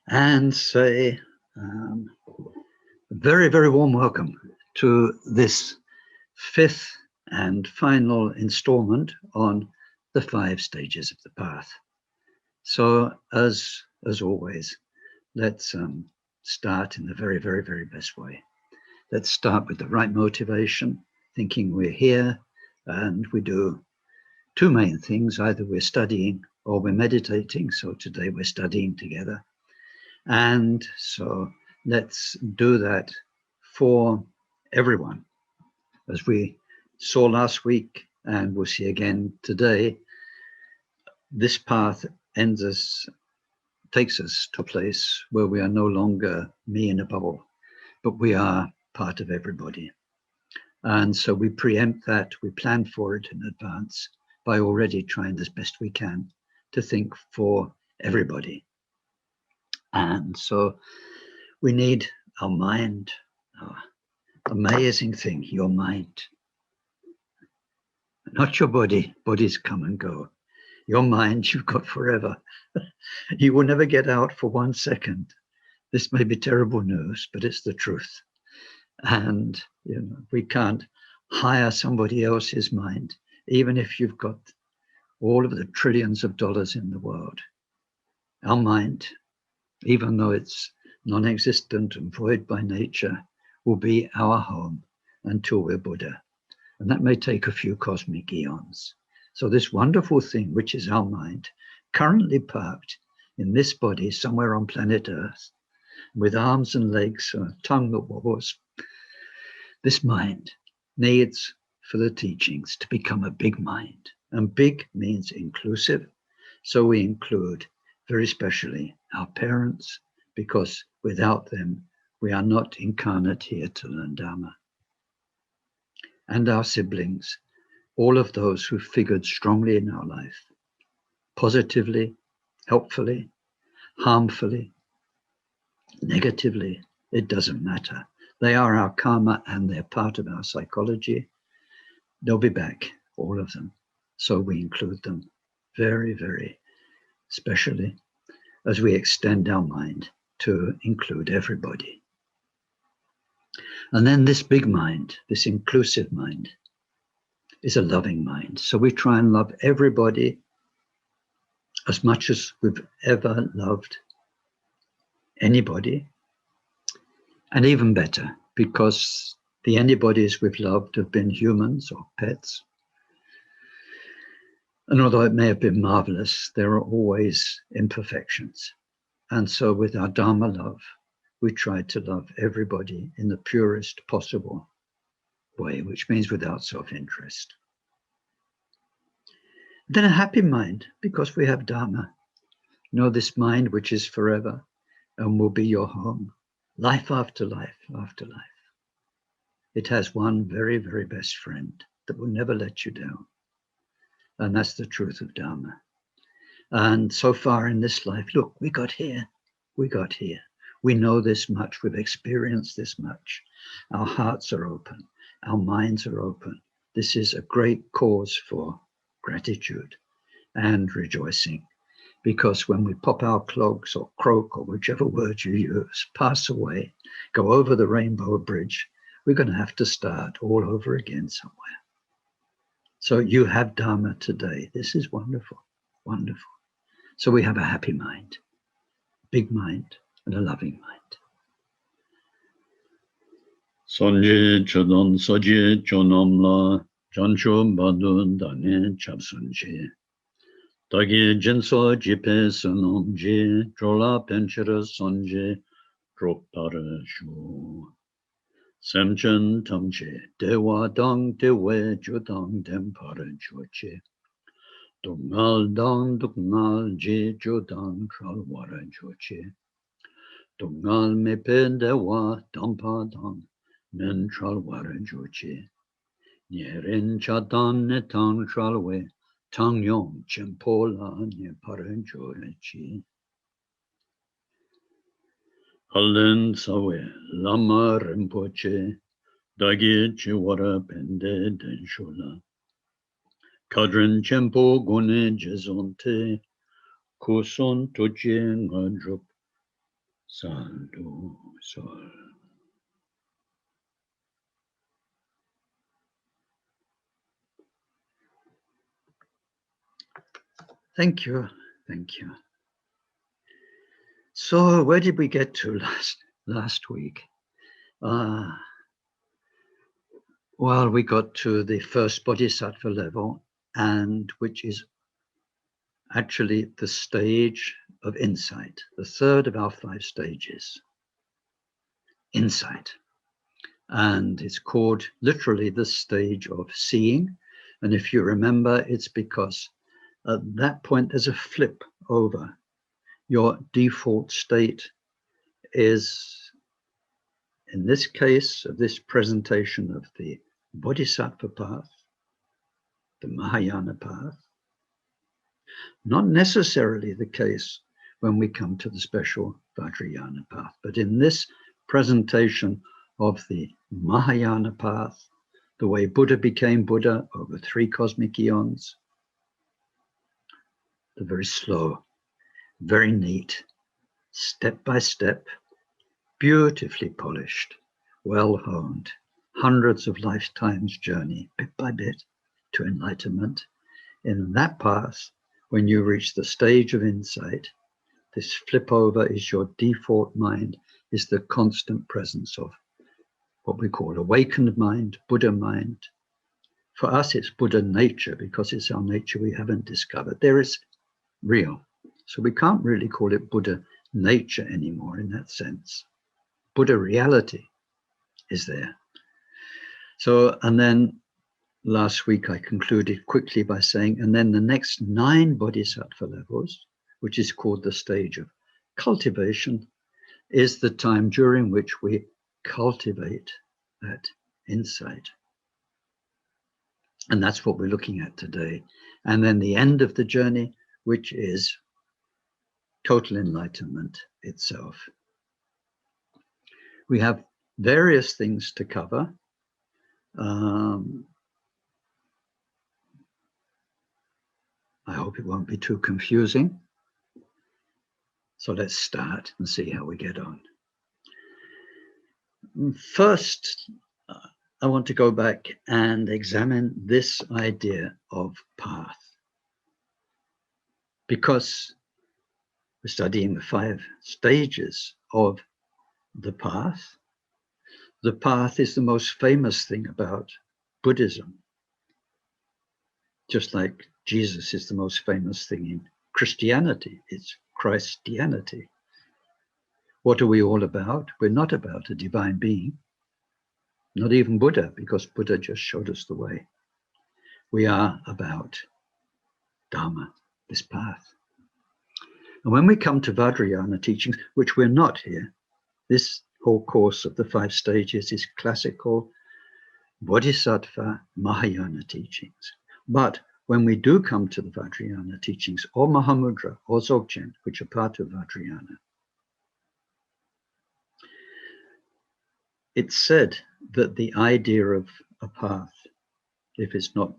and say a very, very warm welcome to this fifth and final installment on the 5 stages of the path. So as always, let's start in the very, very, very best way. Let's start with the right motivation, thinking we're here and we do 2 main things. Either we're studying or we're meditating. So today we're studying together. And so let's do that for everyone. As we saw last week and we'll see again today, this path takes us to a place where we are no longer me in a bubble, but we are part of everybody. And so we preempt that, we plan for it in advance by already trying as best we can to think for everybody. And so we need our mind, our amazing thing, your mind. Not your body, bodies come and go. Your mind you've got forever. You will never get out for 1 second. This may be terrible news, but it's the truth. And we can't hire somebody else's mind, even if you've got all of the trillions of dollars in the world. Our mind, even though it's non-existent and void by nature, will be our home until we're Buddha. And that may take a few cosmic eons. So this wonderful thing, which is our mind, currently parked in this body somewhere on planet Earth, with arms and legs, a tongue that wobbles, this mind needs for the teachings to become a big mind. And big means inclusive. So we include very specially our parents, because without them, we are not incarnate here to learn Dharma. And our siblings, all of those who figured strongly in our life, positively, helpfully, harmfully, negatively, it doesn't matter. They are our karma and they're part of our psychology. They'll be back, all of them. So we include them very, very specially as we extend our mind to include everybody. And then this big mind, this inclusive mind, is a loving mind. So we try and love everybody as much as we've ever loved anybody, and even better, because the anybodies we've loved have been humans or pets. And although it may have been marvelous, there are always imperfections. And so with our Dharma love, we try to love everybody in the purest possible way, which means without self-interest. Then a happy mind, because we have Dharma. This mind which is forever and will be your home, life after life after life. It has one very, very best friend that will never let you down. And that's the truth of Dharma. And so far in this life, look, we got here. We got here. We know this much. We've experienced this much. Our hearts are open. Our minds are open. This is a great cause for gratitude and rejoicing. Because when we pop our clogs or croak or whichever word you use, pass away, go over the rainbow bridge, we're going to have to start all over again somewhere. So you have Dharma today. This is wonderful, wonderful. So we have a happy mind, big mind, and a loving mind. Sonje chodon soje chonomla jancho badun dane chapsunje. Dagi jinso jipe sunomje drola penchera sonje dropara shu. Semchen tamche dewa dang dewe jodang dempara joche. Dungal dang dungal je jodang tralwara joche. Dungal mepe dewa dampa dang men tralwara joche. Nyeren chadan netang tralwe tang yong chempola nye paran joche. Halen sawe lama rinpoche dagi chiwara pende denshula. Kadran chempo gune jezonte kuson toje ngadrup Sal, do, sol. Thank you. Thank you. So where did we get to last week? Well, we got to the first bodhisattva level, and which is actually the stage of insight, the third of our 5 stages, insight. And it's called literally the stage of seeing. And if you remember, it's because at that point there's a flip over. Your default state is, in this case, of this presentation of the bodhisattva path, the Mahayana path, not necessarily the case when we come to the special Vajrayana path, but in this presentation of the Mahayana path, the way Buddha became Buddha over 3 cosmic eons, the very slow, very neat, step by step, beautifully polished, well honed, hundreds of lifetimes journey, bit by bit, to enlightenment. In that path, when you reach the stage of insight, this flip over is your default mind, is the constant presence of what we call awakened mind, Buddha mind. For us, it's Buddha nature because it's our nature we haven't discovered. There is real. So we can't really call it Buddha nature anymore in that sense. Buddha reality is there. So, and then last week I concluded quickly by saying, and then the next 9 bodhisattva levels, which is called the stage of cultivation, is the time during which we cultivate that insight. And that's what we're looking at today. And then the end of the journey, which is total enlightenment itself. We have various things to cover. I hope it won't be too confusing. So let's start and see how we get on. First, I want to go back and examine this idea of path. Because we're studying the 5 stages of the path. The path is the most famous thing about Buddhism. Just like Jesus is the most famous thing in Christianity. It's Christianity. What are we all about? We're not about a divine being. Not even Buddha, because Buddha just showed us the way. We are about Dharma, this path. And when we come to Vajrayana teachings, which we're not here, this whole course of the 5 stages is classical bodhisattva Mahayana teachings. But when we do come to the Vajrayana teachings, or Mahamudra, or Dzogchen, which are part of Vajrayana, it's said that the idea of a path, if it's not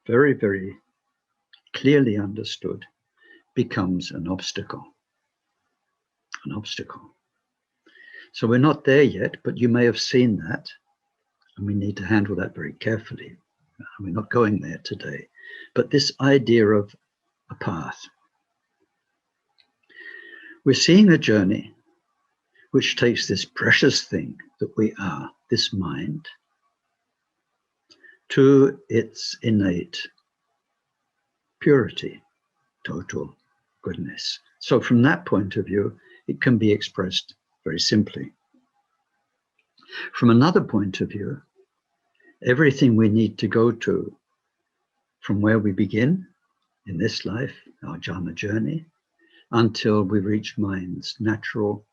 very, very clearly understood, becomes an obstacle. An obstacle. So we're not there yet, but you may have seen that, and we need to handle that very carefully. We're not going there today. But this idea of a path. We're seeing a journey which takes this precious thing that we are, this mind, to its innate purity, total goodness. So from that point of view, it can be expressed very simply. From another point of view, everything we need to go to from where we begin in this life, our jhana journey, until we reach mind's natural,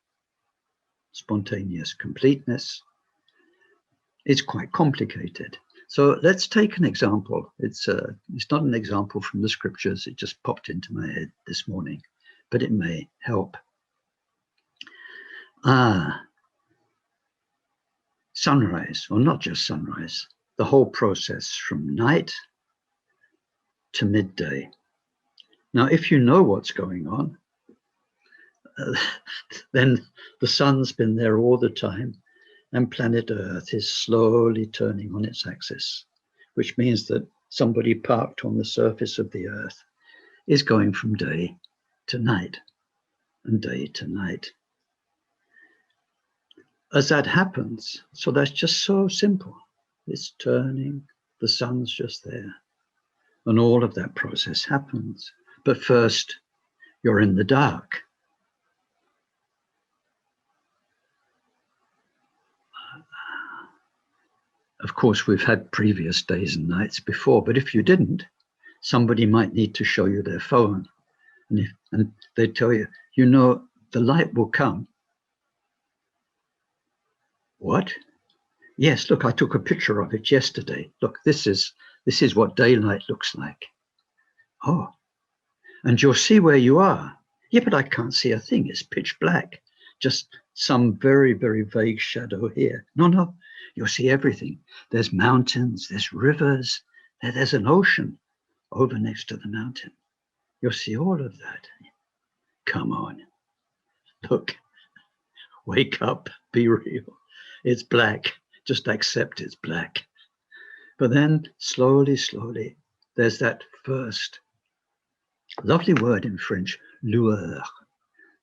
spontaneous completeness, is quite complicated. So let's take an example. It's not an example from the scriptures. It just popped into my head this morning, but it may help. Sunrise, or not just sunrise, the whole process from night to midday. Now, if you know what's going on, then the sun's been there all the time, and planet Earth is slowly turning on its axis, which means that somebody parked on the surface of the Earth is going from day to night and day to night. As that happens, so that's just so simple. It's turning, the sun's just there, and all of that process happens. But first, you're in the dark. Of course, we've had previous days and nights before, but if you didn't, somebody might need to show you their phone. And they tell you, you know, the light will come. What? Yes, look, I took a picture of it yesterday. Look, this is what daylight looks like. Oh, and you'll see where you are. Yeah, but I can't see a thing. It's pitch black. Just some very, very vague shadow here. No, you'll see everything. There's mountains, there's rivers, there's an ocean over next to the mountain. You'll see all of that. Come on. Look, wake up, be real. It's black. Just accept it's black. But then slowly, slowly, there's that first lovely word in French, lueur,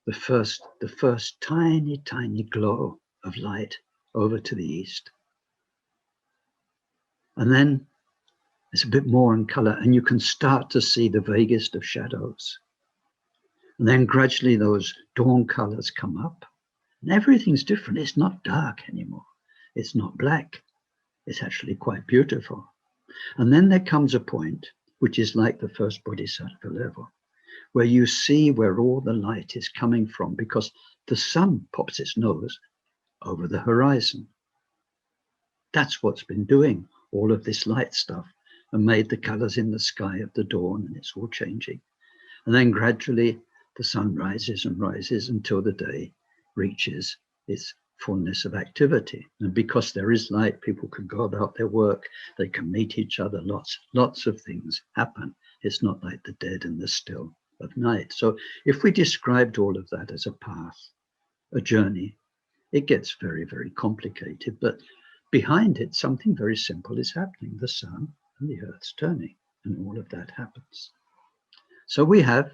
the first tiny, tiny glow of light over to the east. And then it's a bit more in color, and you can start to see the vaguest of shadows. And then gradually those dawn colors come up, and everything's different. It's not dark anymore. It's not black. It's actually quite beautiful. And then there comes a point, which is like the first bodhisattva level, where you see where all the light is coming from, because the sun pops its nose over the horizon. That's what's been doing all of this light stuff and made the colors in the sky of the dawn, and it's all changing. And then gradually the sun rises and rises until the day reaches its fullness of activity. And because there is light, people can go about their work, they can meet each other, lots of things happen. It's not like the dead and the still of night. So if we described all of that as a path, a journey, it gets very, very complicated. But behind it, something very simple is happening. The sun and the earth's turning, and all of that happens. So we have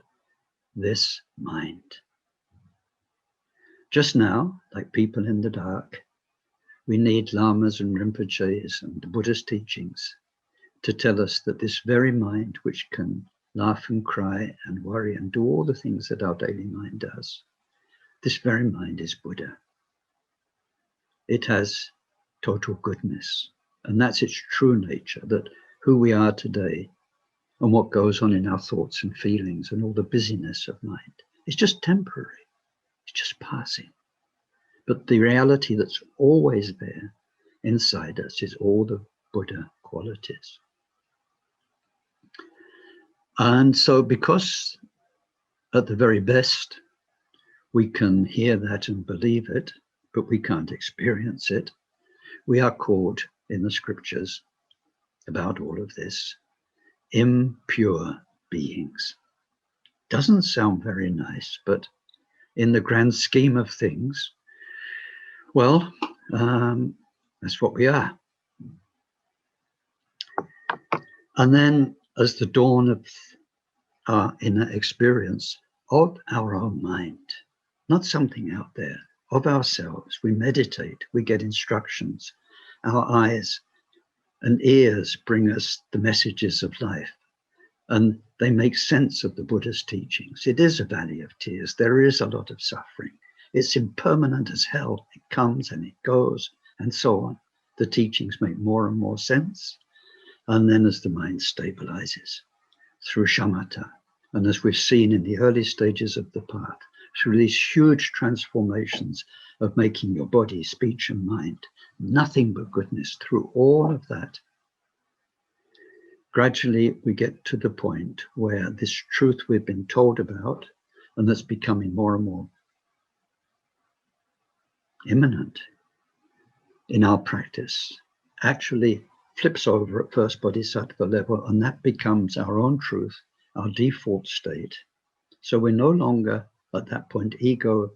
this mind. Just now, like people in the dark, we need lamas and rinpoches and the Buddha's teachings to tell us that this very mind, which can laugh and cry and worry and do all the things that our daily mind does, this very mind is Buddha. It has total goodness, and that's its true nature, that who we are today and what goes on in our thoughts and feelings and all the busyness of mind is just temporary. It's just passing. But the reality that's always there inside us is all the Buddha qualities. And so because at the very best, we can hear that and believe it, but we can't experience it, we are called in the scriptures about all of this impure beings. Doesn't sound very nice, but in the grand scheme of things, well, that's what we are. And then as the dawn of our inner experience of our own mind, not something out there, of ourselves, we meditate, we get instructions. Our eyes and ears bring us the messages of life, and they make sense of the Buddha's teachings. It is a valley of tears. There is a lot of suffering. It's impermanent as hell. It comes and it goes, and so on. The teachings make more and more sense. And then as the mind stabilizes through shamatha, and as we've seen in the early stages of the path, through these huge transformations of making your body, speech, and mind nothing but goodness, through all of that, gradually we get to the point where this truth we've been told about, and that's becoming more and more imminent in our practice, actually flips over at first bodhisattva level, and that becomes our own truth, our default state. So we're no longer At that point, ego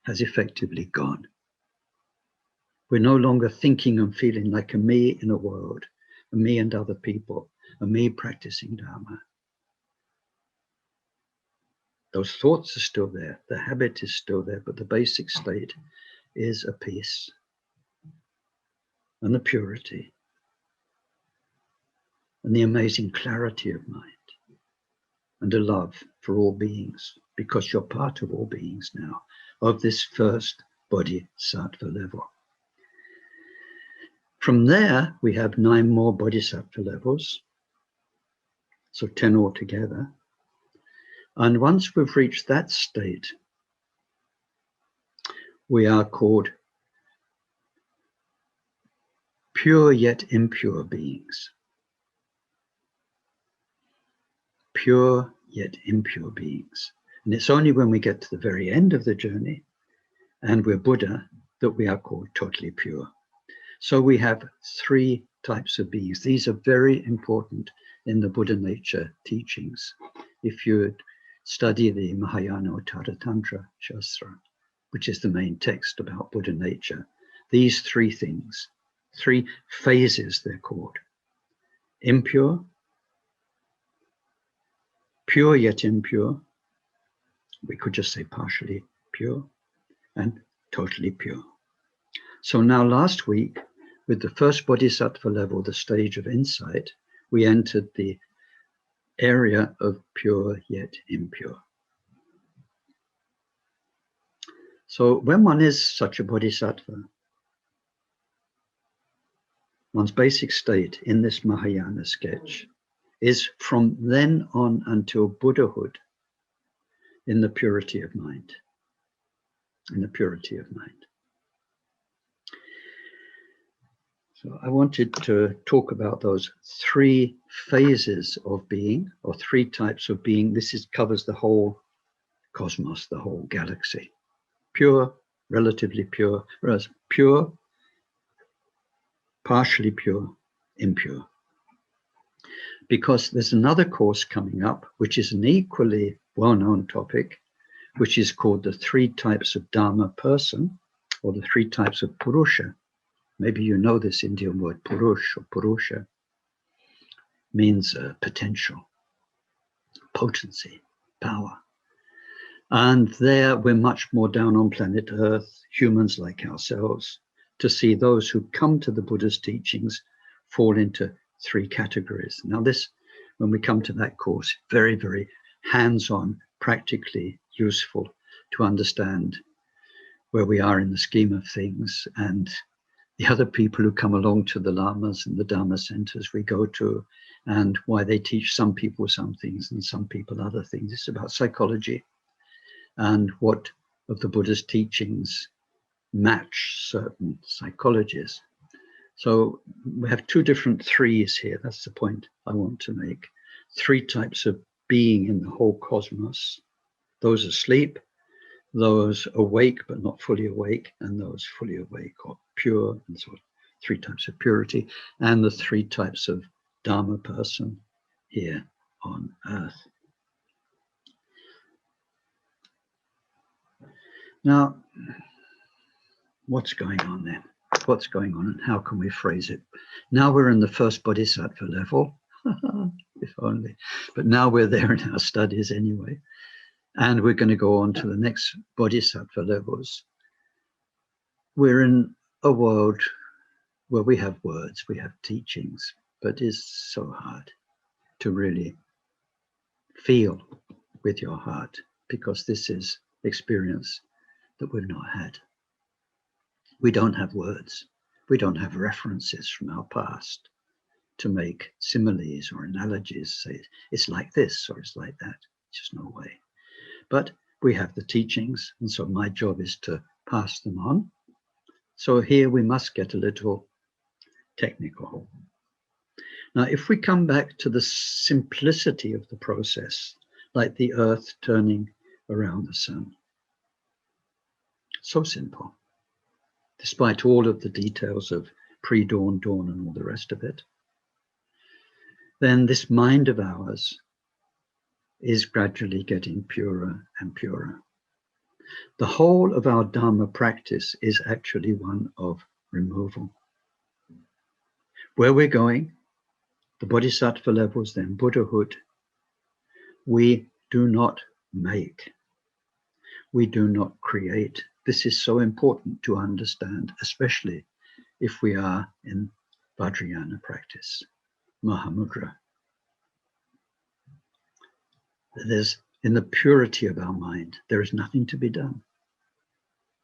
has effectively gone. We're no longer thinking and feeling like a me in a world, a me and other people, a me practicing Dharma. Those thoughts are still there, the habit is still there, but the basic state is a peace and the purity and the amazing clarity of mind and a love for all beings, because you're part of all beings now, of this first bodhisattva level. From there, we have 9 more bodhisattva levels, so 10 altogether. And once we've reached that state, we are called pure yet impure beings. Pure yet impure beings. And it's only when we get to the very end of the journey and we're Buddha that we are called totally pure. So we have 3 types of beings. These are very important in the Buddha nature teachings. If you study the Mahayana or Tantra Shastra, which is the main text about Buddha nature, these 3 things, 3 phases they're called: impure, pure yet impure, we could just say partially pure, and totally pure. So now last week, with the first bodhisattva level, the stage of insight, we entered the area of pure yet impure. So when one is such a bodhisattva, one's basic state in this Mahayana sketch is from then on until Buddhahood in the purity of mind. In the purity of mind. So I wanted to talk about those 3 phases of being, or 3 types of being. This covers the whole cosmos, the whole galaxy. Pure, relatively pure, whereas pure, partially pure, impure. Because there's another course coming up, which is an equally well-known topic, which is called the 3 types of Dharma person, or the 3 types of Purusha. Maybe you know this Indian word, Purush or Purusha, means potential, potency, power. And there we're much more down on planet Earth, humans like ourselves, to see those who come to the Buddha's teachings fall into 3 categories. Now this, when we come to that course, very, very hands-on, practically useful to understand where we are in the scheme of things, and the other people who come along to the lamas and the Dharma centers we go to, and why they teach some people some things and some people other things. It's about psychology and what of the Buddha's teachings match certain psychologies. So we have 2 different 3s here. That's the point I want to make. 3 types of being in the whole cosmos. Those asleep, those awake but not fully awake, and those fully awake or pure, and so on. 3 types of purity, and the 3 types of Dharma person here on earth. Now, what's going on then? What's going on and how can we phrase it? Now we're in the first bodhisattva level, if only, but now we're there in our studies anyway. And we're going to go on to the next bodhisattva levels. We're in a world where we have words, we have teachings, but it's so hard to really feel with your heart, because this is experience that we've not had. We don't have words. We don't have references from our past to make similes or analogies, say it's like this or it's like that. Just no way. But we have the teachings, and so my job is to pass them on. So here we must get a little technical. Now, if we come back to the simplicity of the process, like the earth turning around the sun, so simple, despite all of the details of pre-dawn, dawn, and all the rest of it, then this mind of ours is gradually getting purer and purer. The whole of our Dharma practice is actually one of removal. Where we're going, the bodhisattva levels, then Buddhahood, we do not make. We do not create. This is so important to understand, especially if we are in Vajrayana practice, Mahamudra. In the purity of our mind, there is nothing to be done.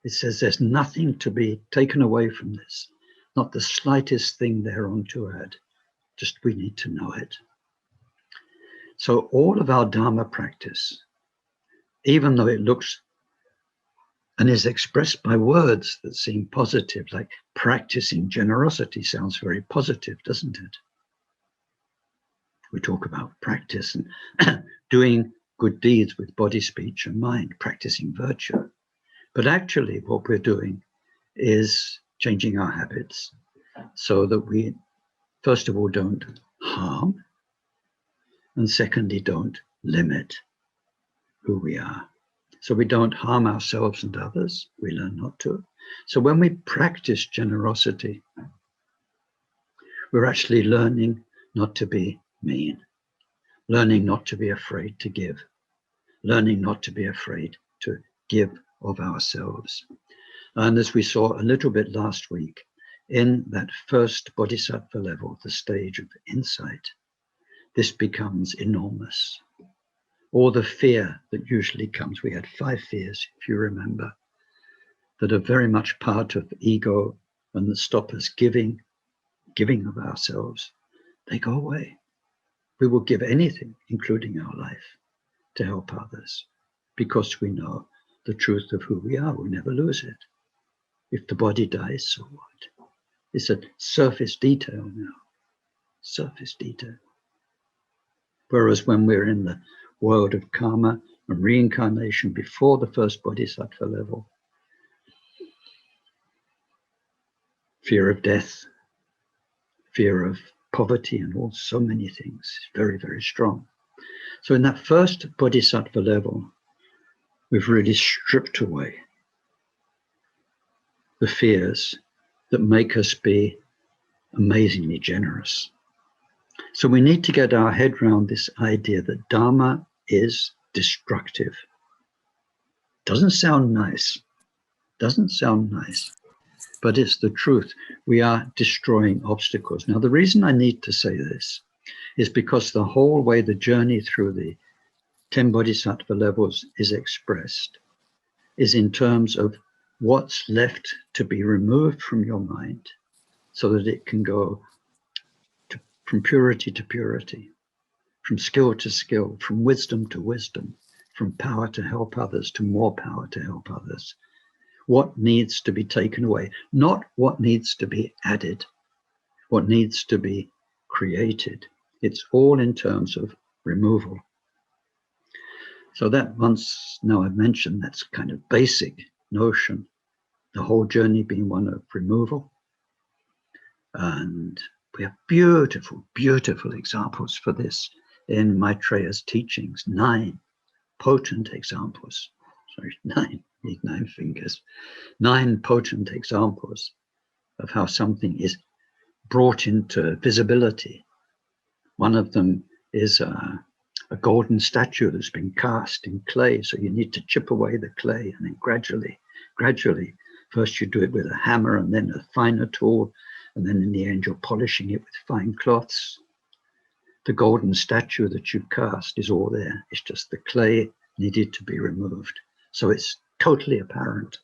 It says there's nothing to be taken away from this, not the slightest thing thereon to add, just we need to know it. So all of our Dharma practice, even though it looks and is expressed by words that seem positive, like practicing generosity sounds very positive, doesn't it? We talk about practice and doing good deeds with body, speech, and mind, practicing virtue. But actually what we're doing is changing our habits so that we, first of all, don't harm, and secondly, don't limit who we are. So we don't harm ourselves and others. We learn not to. So when we practice generosity, we're actually learning not to be mean, learning not to be afraid to give, learning not to be afraid to give of ourselves. And as we saw a little bit last week, in that first bodhisattva level, the stage of insight, this becomes enormous. Or the fear that usually comes. We had 5 fears, if you remember, that are very much part of ego and that stop us giving of ourselves. They go away. We will give anything, including our life, to help others, because we know the truth of who we are. We never lose it. If the body dies, so what? It's a surface detail now. Surface detail. Whereas when we're in the world of karma and reincarnation before the first bodhisattva level, fear of death, fear of poverty, and all so many things, very, very strong. So in that first bodhisattva level, we've really stripped away the fears that make us be amazingly generous. So we need to get our head around this idea that Dharma is destructive. Doesn't sound nice. Doesn't sound nice. But it's the truth. We are destroying obstacles. Now, the reason I need to say this is because the whole way the journey through the 10 bodhisattva levels is expressed is in terms of what's left to be removed from your mind so that it can go from purity to purity, from skill to skill, from wisdom to wisdom, from power to help others to more power to help others. What needs to be taken away, not what needs to be added, what needs to be created. It's all in terms of removal. So that once now I've mentioned, that's kind of basic notion, the whole journey being one of removal. And we have beautiful, beautiful examples for this in Maitreya's teachings, 9 potent examples. Sorry, 9, need 9 fingers. 9 potent examples of how something is brought into visibility. One of them is a golden statue that's been cast in clay. So you need to chip away the clay and then gradually, first you do it with a hammer and then a finer tool. And then in the end, you're polishing it with fine cloths. The golden statue that you've cast is all there. It's just the clay needed to be removed. So it's totally apparent.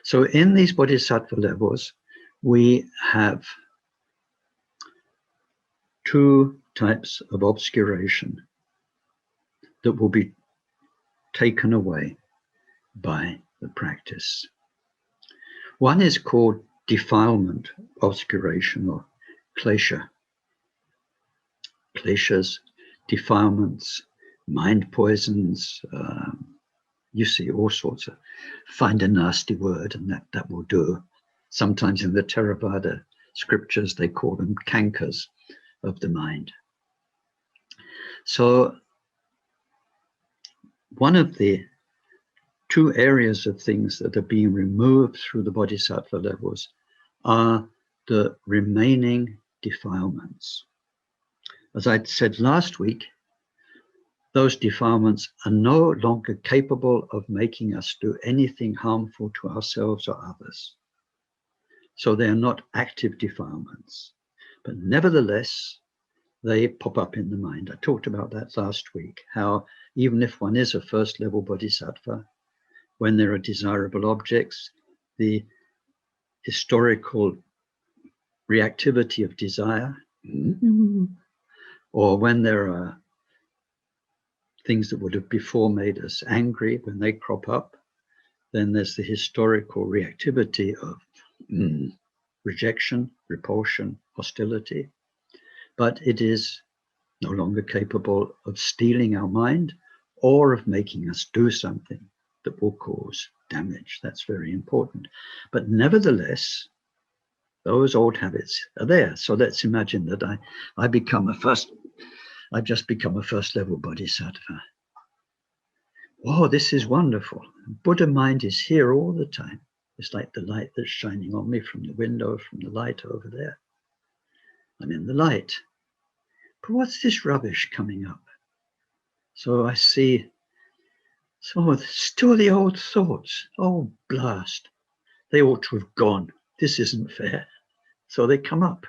So in these bodhisattva levels, we have 2 types of obscuration that will be taken away by the practice. One is called defilement, obscuration, or klesha. Kleshas, defilements, mind poisons, you see all sorts of, find a nasty word and that will do. Sometimes in the Theravada scriptures, they call them cankers of the mind. So one of the two areas of things that are being removed through the bodhisattva levels are the remaining defilements. As I said last week, those defilements are no longer capable of making us do anything harmful to ourselves or others. So they are not active defilements. But nevertheless, they pop up in the mind. I talked about that last week, how even if one is a first level bodhisattva, when there are desirable objects, the historical reactivity of desire, or when there are things that would have before made us angry, when they crop up, then there's the historical reactivity of rejection, repulsion, hostility. But it is no longer capable of stealing our mind or of making us do something that will cause damage. That's very important. But nevertheless, those old habits are there. So let's imagine that I've just become a first level bodhisattva. Oh, this is wonderful. Buddha mind is here all the time. It's like the light that's shining on me from the window, from the light over there. I'm in the light. But what's this rubbish coming up? So I see, still the old thoughts. Oh, blast. They ought to have gone. This isn't fair. So they come up.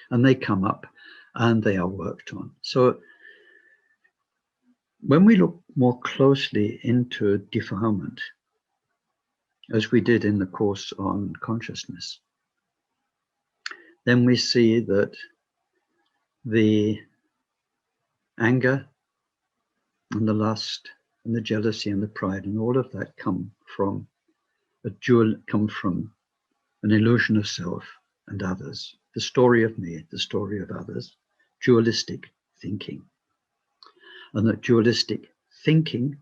And they come up and they are worked on. So when we look more closely into defilement, as we did in the course on consciousness, then we see that the anger and the lust and the jealousy and the pride and all of that come from an illusion of self and others, the story of me, the story of others, dualistic thinking. And that dualistic thinking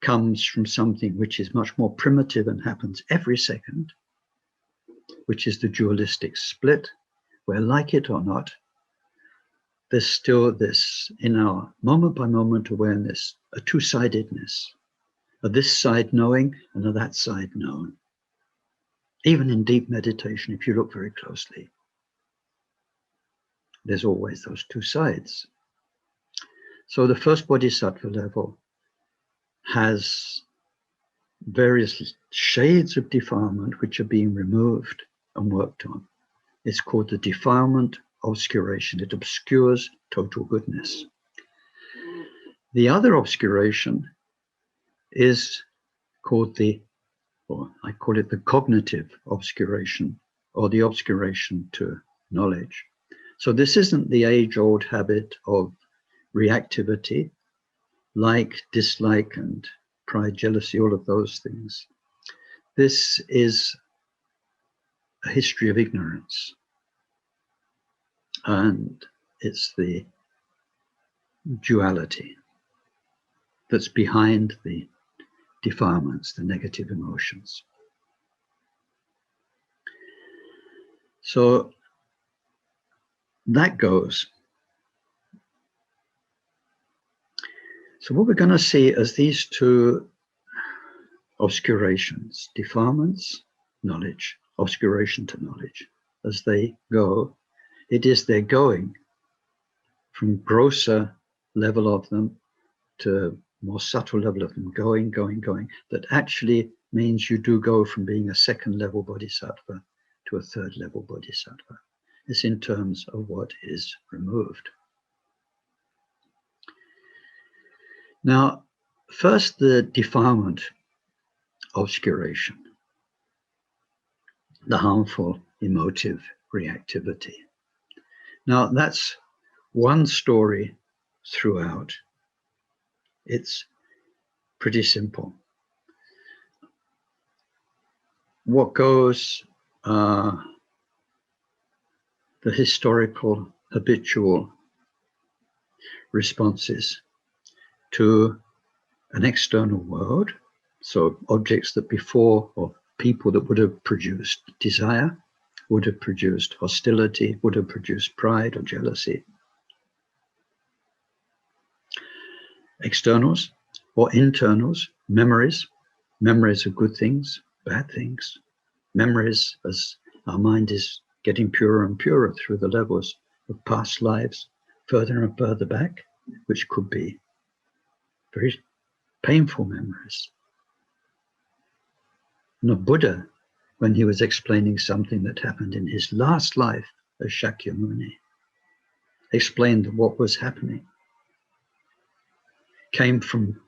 comes from something which is much more primitive and happens every second, which is the dualistic split, where, like it or not, there's still this, in our moment by moment awareness, a two-sidedness, of this side knowing and of that side known. Even in deep meditation, if you look very closely, there's always those two sides. So the first bodhisattva level has various shades of defilement which are being removed and worked on. It's called the defilement obscuration. It obscures total goodness. The other obscuration is called I call it the cognitive obscuration, or the obscuration to knowledge. So this isn't the age-old habit of reactivity, like, dislike, and pride, jealousy, all of those things. This is a history of ignorance. And it's the duality that's behind the defilements, the negative emotions. So that goes. So what we're going to see as these two obscurations, defilements, knowledge, obscuration to knowledge, as they go, it is their going from grosser level of them to more subtle level of them, going, that actually means you do go from being a second level bodhisattva to a third level bodhisattva. It's in terms of what is removed. Now, first, the defilement obscuration, the harmful emotive reactivity. Now, that's one story throughout. It's pretty simple. What goes, the historical, habitual responses to an external world, so objects that before, or people that would have produced desire, would have produced hostility, would have produced pride or jealousy. Externals or internals, Memories, memories of good things, bad things. Memories as our mind is getting purer and purer through the levels of past lives, further and further back, which could be very painful memories. And the Buddha, when he was explaining something that happened in his last life as Shakyamuni, explained that what was happening came from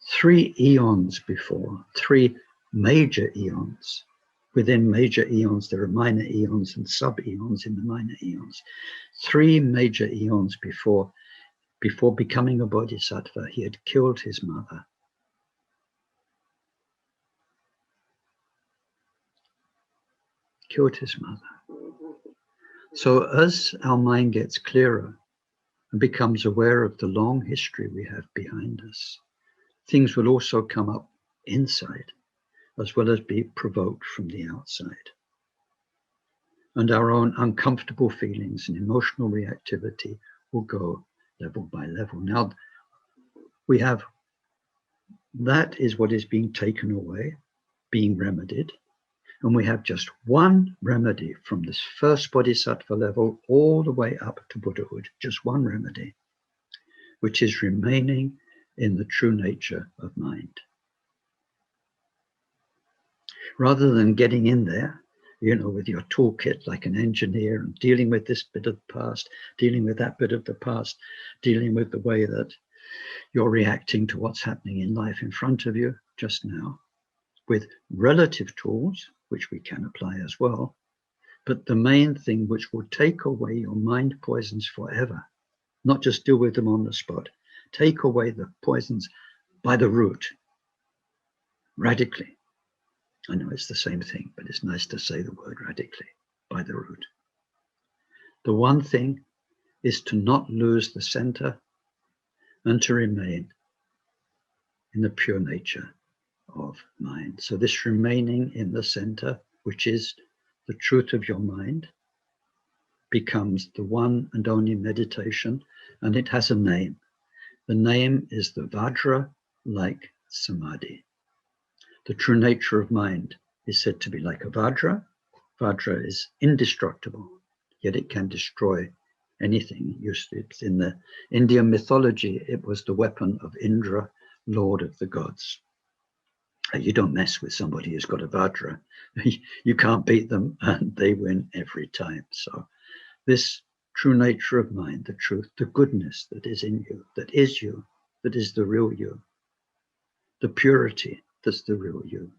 3 eons before, 3 major eons. Within major eons, there are minor eons and sub-eons in the minor eons. 3 major eons before becoming a bodhisattva, he had killed his mother. Killed his mother. So as our mind gets clearer and becomes aware of the long history we have behind us, things will also come up inside as well as be provoked from the outside. And our own uncomfortable feelings and emotional reactivity will go level by level. Now, we have, that is what is being taken away, being remedied. And we have just one remedy from this first bodhisattva level all the way up to Buddhahood, just one remedy, which is remaining in the true nature of mind. Rather than getting in there, with your toolkit like an engineer and dealing with this bit of the past, dealing with that bit of the past, dealing with the way that you're reacting to what's happening in life in front of you just now, with relative tools, which we can apply as well. But the main thing which will take away your mind poisons forever, not just deal with them on the spot, take away the poisons by the root, radically. I know it's the same thing, but it's nice to say the word radically, by the root. The one thing is to not lose the center and to remain in the pure nature of mind. So this remaining in the center, which is the truth of your mind, becomes the one and only meditation, and it has a name. The name is the Vajra-like Samadhi. The true nature of mind is said to be like a Vajra. Vajra is indestructible, yet it can destroy anything. It's in the Indian mythology, it was the weapon of Indra, Lord of the gods. You don't mess with somebody who's got a Vajra. You can't beat them, and they win every time. So this true nature of mind, the truth, the goodness that is in you, that is the real you, the purity that's the real you,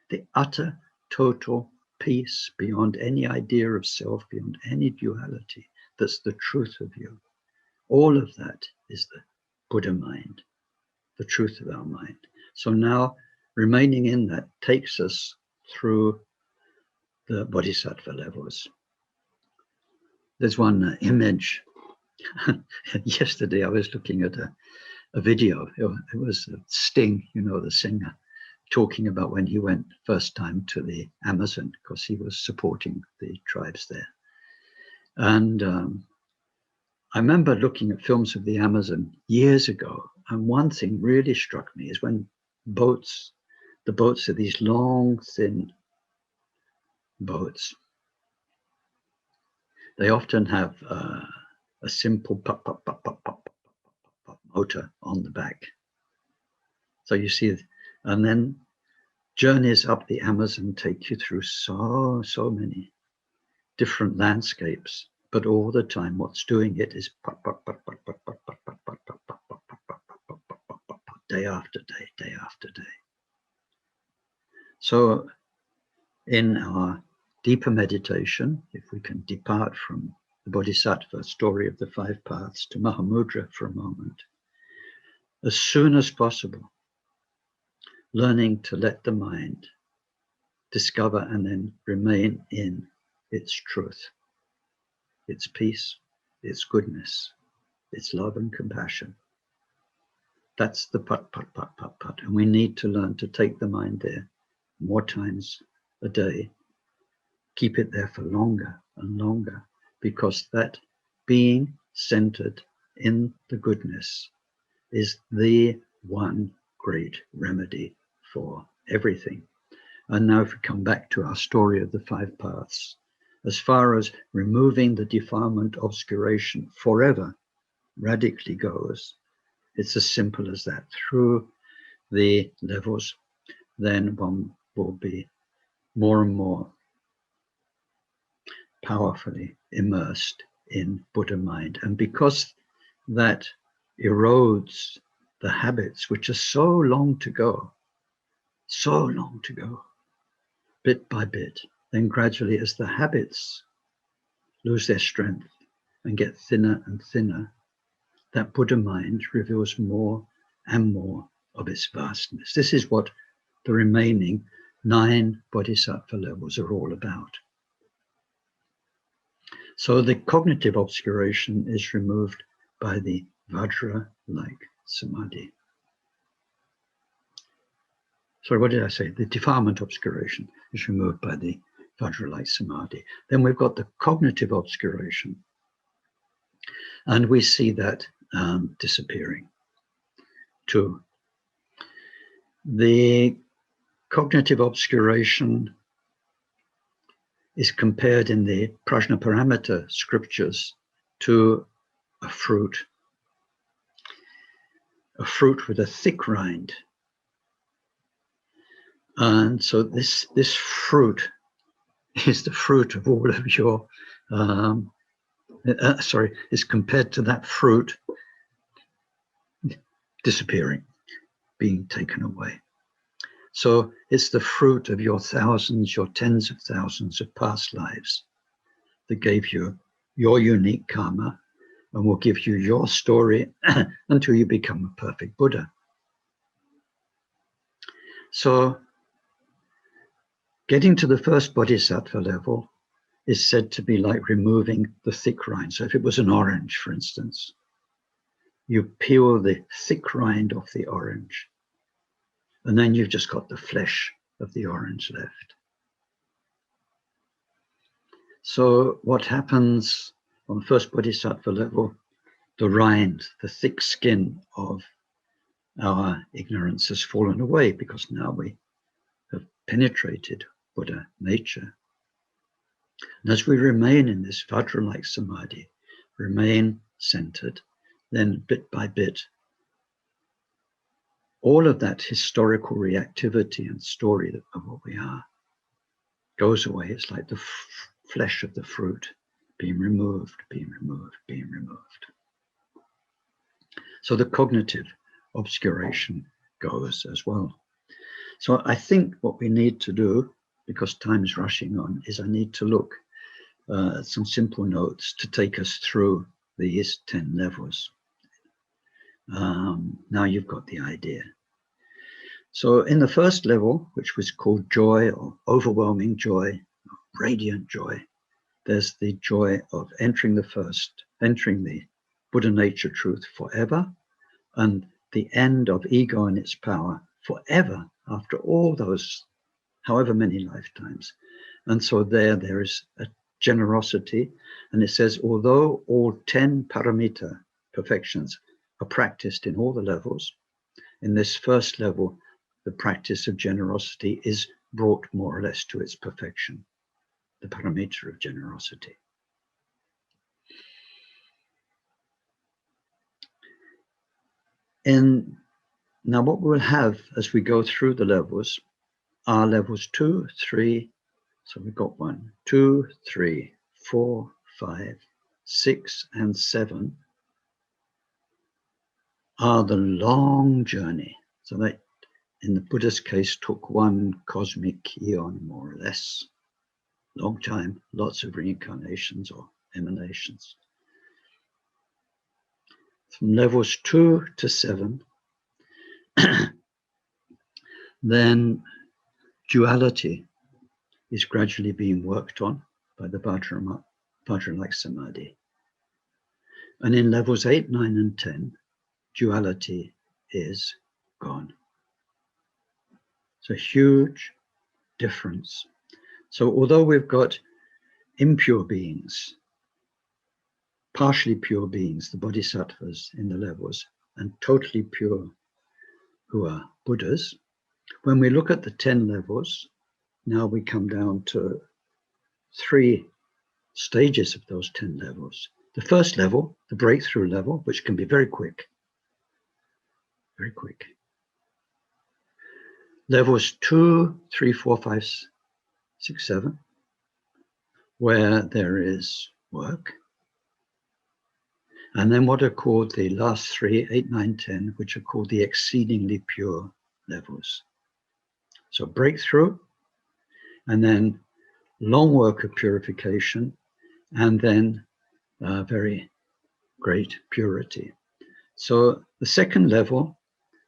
the utter, total peace beyond any idea of self, beyond any duality, that's the truth of you. All of that is the Buddha mind, the truth of our mind. So now, remaining in that takes us through the bodhisattva levels. There's one image. Yesterday I was looking at a video. It was Sting, the singer, talking about when he went first time to the Amazon, because he was supporting the tribes there. And I remember looking at films of the Amazon years ago, and one thing really struck me is when the boats are these long, thin boats. They often have a simple pop, pop, pop, pop, pop, pop, pop motor on the back. So you see, and then journeys up the Amazon take you through so many different landscapes, but all the time what's doing it is pop, pop, pop, pop, pop, pop, pop, pop, pop, pop, pop, pop, pop, pop, pop, pop, pop, pop, pop, day after day, day after day. So in our deeper meditation, if we can depart from the Bodhisattva story of the 5 paths to Mahamudra for a moment, as soon as possible, learning to let the mind discover and then remain in its truth, its peace, its goodness, its love and compassion. That's the put, put, put, put, put. And we need to learn to take the mind there more times a day. Keep it there for longer and longer, because that being centered in the goodness is the one great remedy for everything. And now if we come back to our story of the 5 paths, as far as removing the defilement, obscuration forever radically goes, it's as simple as that. Through the levels, then one will be more and more powerfully immersed in Buddha mind. And because that erodes the habits which are so long to go, bit by bit, then gradually as the habits lose their strength and get thinner and thinner, that Buddha mind reveals more and more of its vastness. This is what the remaining 9 bodhisattva levels are all about. So the cognitive obscuration is removed by the Vajra-like samadhi. Sorry, what did I say? The defilement obscuration is removed by the Vajra-like samadhi. Then we've got the cognitive obscuration. And we see that disappearing too. The cognitive obscuration is compared in the Prajnaparamita scriptures to a fruit with a thick rind. And so this fruit is the fruit of all of your, is compared to that fruit disappearing, being taken away. So it's the fruit of your thousands, your tens of thousands of past lives that gave you your unique karma and will give you your story until you become a perfect Buddha. So getting to the first bodhisattva level is said to be like removing the thick rind. So if it was an orange, for instance, you peel the thick rind off the orange, and then you've just got the flesh of the orange left. So what happens on the first bodhisattva level? The rind, the thick skin of our ignorance has fallen away because now we have penetrated Buddha nature. And as we remain in this Vajra-like samadhi, remain centered, then bit by bit, all of that historical reactivity and story of what we are goes away. It's like the flesh of the fruit being removed, being removed, being removed. So the cognitive obscuration goes as well. So I think what we need to do, because time is rushing on, is I need to look at some simple notes to take us through these 10 levels. Now you've got the idea. So in the first level, which was called joy or overwhelming joy, radiant joy, there's the joy of entering the Buddha nature truth forever, and the end of ego and its power forever after all those however many lifetimes. And so there is a generosity, and it says, although all 10 paramita perfections are practiced in all the levels, in this first level, the practice of generosity is brought more or less to its perfection, the paramita of generosity. And now what we'll have as we go through the levels are levels 2, 3, so we've got 1, 2, 3, 4, 5, 6, and 7 are the long journey. So that in the Buddha's case took 1 cosmic eon, more or less. Long time, lots of reincarnations or emanations. From levels 2 to 7, then duality is gradually being worked on by the Vajra-like samadhi. And in levels 8, 9, and 10, duality is gone. It's a huge difference. So although we've got impure beings, partially pure beings, the bodhisattvas in the levels, and totally pure who are Buddhas, When we look at the 10 levels, now we come down to 3 stages of those 10 levels. The first level, the breakthrough level, which can be very quick. Very quick. Levels 2, 3, 4, 5, 6, 7, where there is work. And then what are called the last 3, 8, 9, 10, which are called the exceedingly pure levels. So breakthrough, and then long work of purification, and then very great purity. So the second level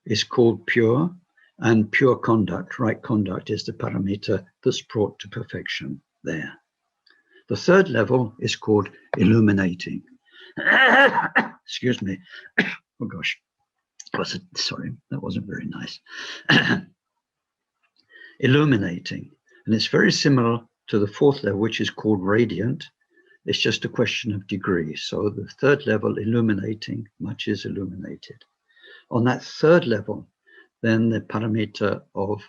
is called pure, and pure conduct, right conduct, is the paramita that's brought to perfection there. The third level is called illuminating. Excuse me. Oh gosh. Sorry, that wasn't very nice. Illuminating. And it's very similar to the fourth level, which is called radiant. It's just a question of degree. So the third level, illuminating, much is illuminated. On that third level, then the paramita of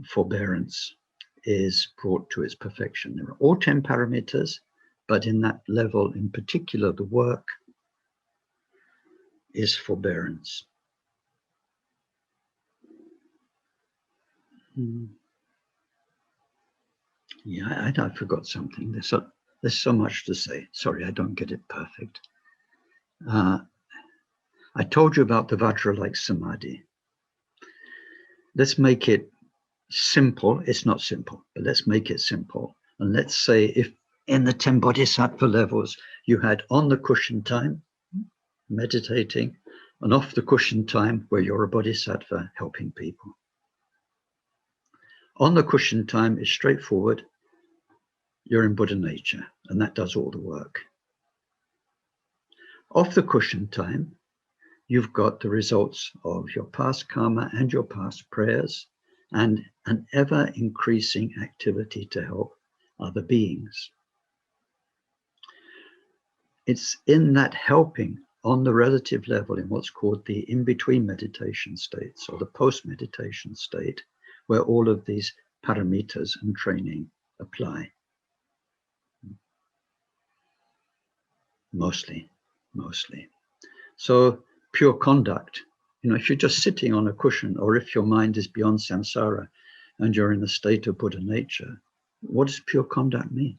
forbearance is brought to its perfection. There are all 10 paramitas, but in that level in particular, the work is forbearance. Yeah, I forgot something. There's so much to say. Sorry, I don't get it perfect. I told you about the Vajra-like samadhi. Let's make it simple. It's not simple, but let's make it simple. And let's say if in the 10 bodhisattva levels, you had on the cushion time, meditating, and off the cushion time where you're a bodhisattva helping people. On the cushion time is straightforward. You're in Buddha nature, and that does all the work. Off the cushion time, you've got the results of your past karma and your past prayers, and an ever-increasing activity to help other beings. It's in that helping on the relative level in what's called the in-between meditation states or the post-meditation state where all of these paramitas and training apply. Mostly. So pure conduct, if you're just sitting on a cushion or if your mind is beyond samsara and you're in a state of Buddha nature, what does pure conduct mean?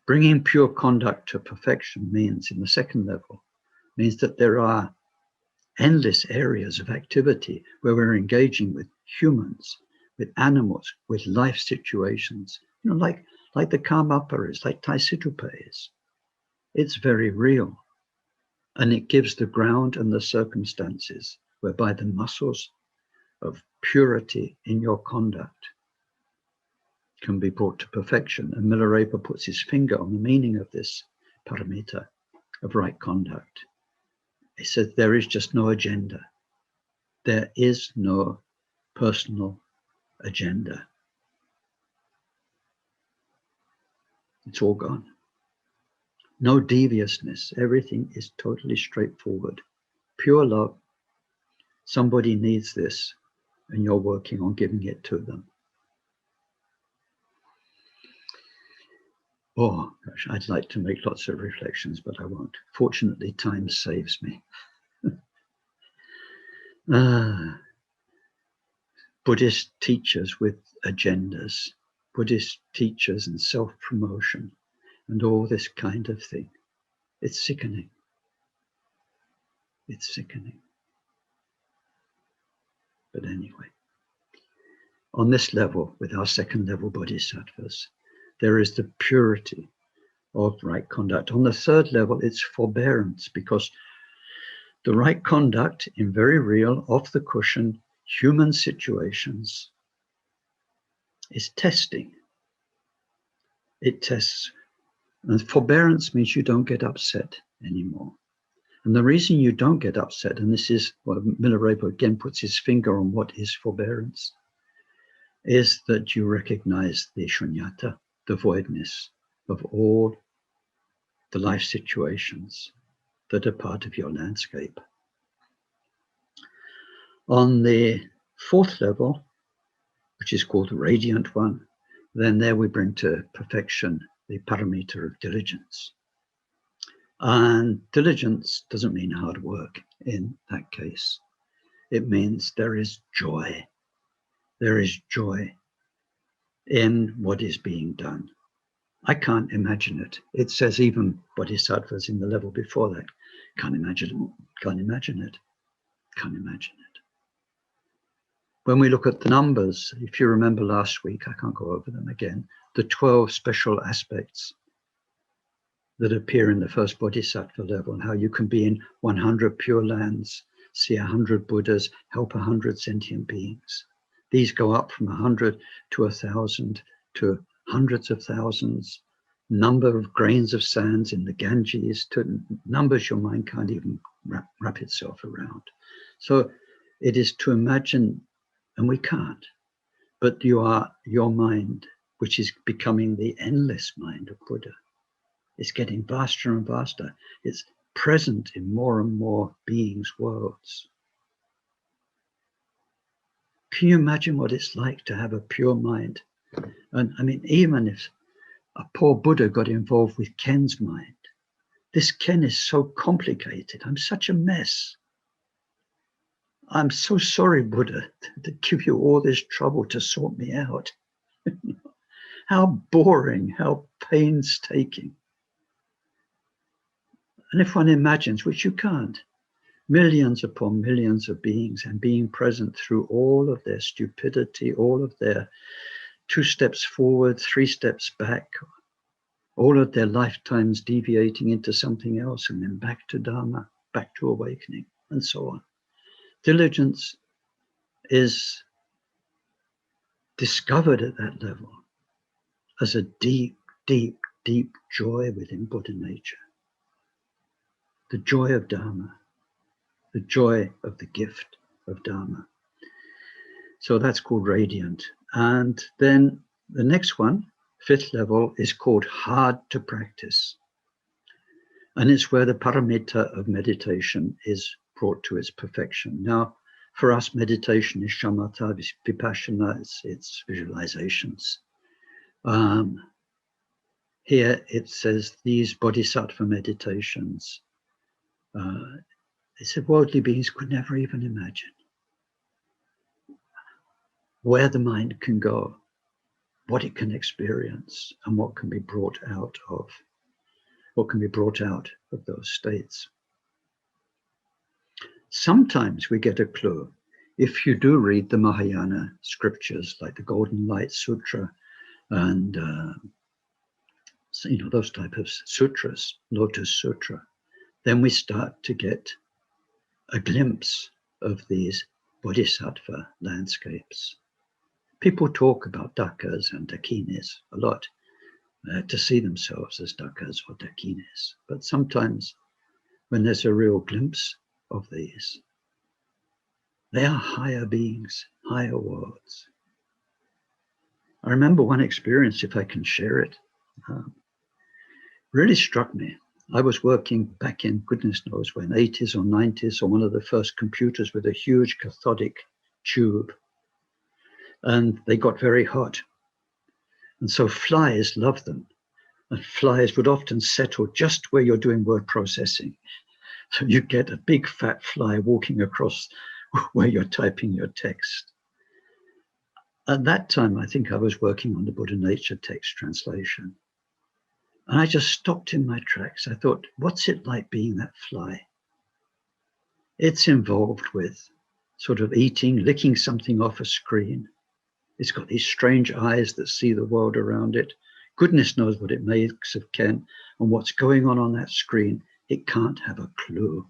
Bringing pure conduct to perfection means, in the second level, means that there are endless areas of activity where we're engaging with humans, with animals, with life situations, like the Gampopa is, like Taisitupa is. It's very real. And it gives the ground and the circumstances whereby the muscles of purity in your conduct can be brought to perfection. And Milarepa puts his finger on the meaning of this paramita of right conduct. He says there is just no agenda. There is no personal agenda. It's all gone. No deviousness. Everything is totally straightforward. Pure love. Somebody needs this, and you're working on giving it to them. Oh, gosh, I'd like to make lots of reflections, but I won't. Fortunately, time saves me. Buddhist teachers with agendas, Buddhist teachers and self-promotion, and all this kind of thing. It's sickening. It's sickening. But anyway, on this level, with our second level bodhisattvas, there is the purity of right conduct. On the third level, it's forbearance, because the right conduct in very real, off the cushion, human situations is testing. It tests. And forbearance means you don't get upset anymore. And the reason you don't get upset, and this is what Milarepa again puts his finger on what is forbearance, is that you recognize the shunyata, the voidness of all the life situations that are part of your landscape. On the fourth level, which is called the radiant one, then there we bring to perfection the parameter of diligence. And diligence doesn't mean hard work in that case. It means there is joy. There is joy in what is being done. I can't imagine it. It says even bodhisattvas in the level before that can't imagine it, can't imagine it, can't imagine it. When we look at the numbers, if you remember last week, I can't go over them again, the 12 special aspects that appear in the first bodhisattva level, and how you can be in 100 pure lands, see 100 Buddhas, help 100 sentient beings. These go up from 100 to 1,000 to hundreds of thousands, number of grains of sands in the Ganges, to numbers your mind can't even wrap itself around. So it is to imagine, and we can't, but you are your mind, which is becoming the endless mind of Buddha. It's getting vaster and vaster. It's present in more and more beings' worlds. Can you imagine what it's like to have a pure mind? And I mean, even if a poor Buddha got involved with Ken's mind, this Ken is so complicated. I'm such a mess. I'm so sorry, Buddha, to give you all this trouble to sort me out. How boring, how painstaking. And if one imagines, which you can't, millions upon millions of beings and being present through all of their stupidity, all of their 2 steps forward, 3 steps back, all of their lifetimes deviating into something else and then back to Dharma, back to awakening, and so on. Diligence is discovered at that level as a deep, deep, deep joy within Buddha nature. The joy of Dharma, the joy of the gift of Dharma. So that's called radiant. And then the next one, 5th level, is called hard to practice. And it's where the paramita of meditation is brought to its perfection. Now, for us, meditation is shamatha, vipassana, it's visualizations. Here it says these bodhisattva meditations, they said worldly beings could never even imagine where the mind can go, what it can experience, and what can be brought out of those states. Sometimes we get a clue if you do read the Mahayana scriptures like the Golden Light Sutra and those type of sutras, Lotus Sutra, then we start to get a glimpse of these bodhisattva landscapes. People talk about dakas and dakinis a lot, to see themselves as dakas or dakinis. But sometimes when there's a real glimpse of these, they are higher beings, higher worlds. I remember one experience, if I can share it, really struck me. I was working back in goodness knows when, 80s or 90s, on one of the first computers with a huge cathodic tube. And they got very hot. And so flies love them. And flies would often settle just where you're doing word processing. So you get a big fat fly walking across where you're typing your text. At that time, I think I was working on the Buddha Nature text translation. And I just stopped in my tracks. I thought, what's it like being that fly? It's involved with sort of eating, licking something off a screen. It's got these strange eyes that see the world around it. Goodness knows what it makes of Ken, and what's going on that screen. It can't have a clue.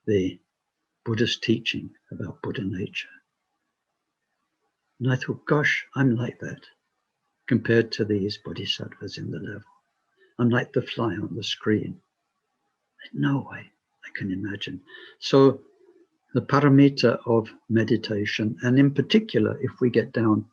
The Buddha's teaching about Buddha nature. And I thought, gosh, I'm like that compared to these bodhisattvas in the level. I'm like the fly on the screen. No way I can imagine. So the paramita of meditation, and in particular, if we get down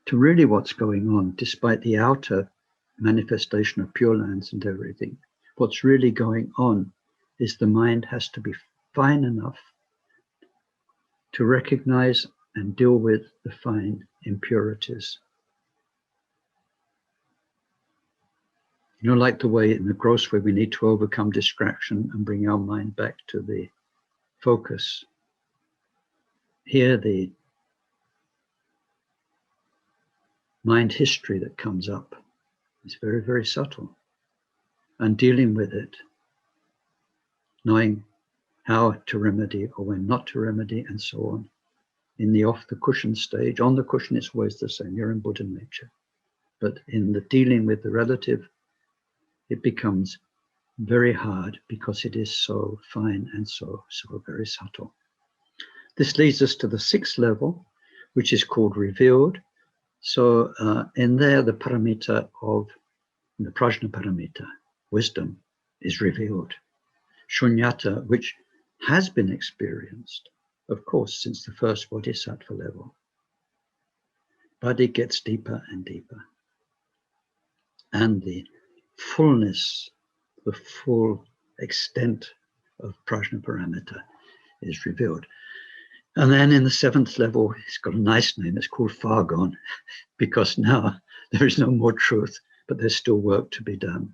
to really what's going on, despite the outer manifestation of Pure Lands and everything, what's really going on is the mind has to be fine enough to recognize and deal with the fine impurities. You know, like the way in the gross way we need to overcome distraction and bring our mind back to the focus. Here, the mind history that comes up is very, very subtle. And dealing with it, knowing how to remedy or when not to remedy and so on. In the off the cushion stage, on the cushion it's always the same, you're in Buddha nature. But in the dealing with the relative, it becomes very hard because it is so fine and so very subtle. This leads us to the 6th level, which is called revealed. So in there, the paramita of the prajna paramita, wisdom, is revealed. Shunyata, which has been experienced, of course, since the first bodhisattva level. But it gets deeper and deeper. And the fullness, the full extent of prajna paramita is revealed. And then in the 7th level, it's got a nice name, it's called far gone, because now there is no more truth, but there's still work to be done.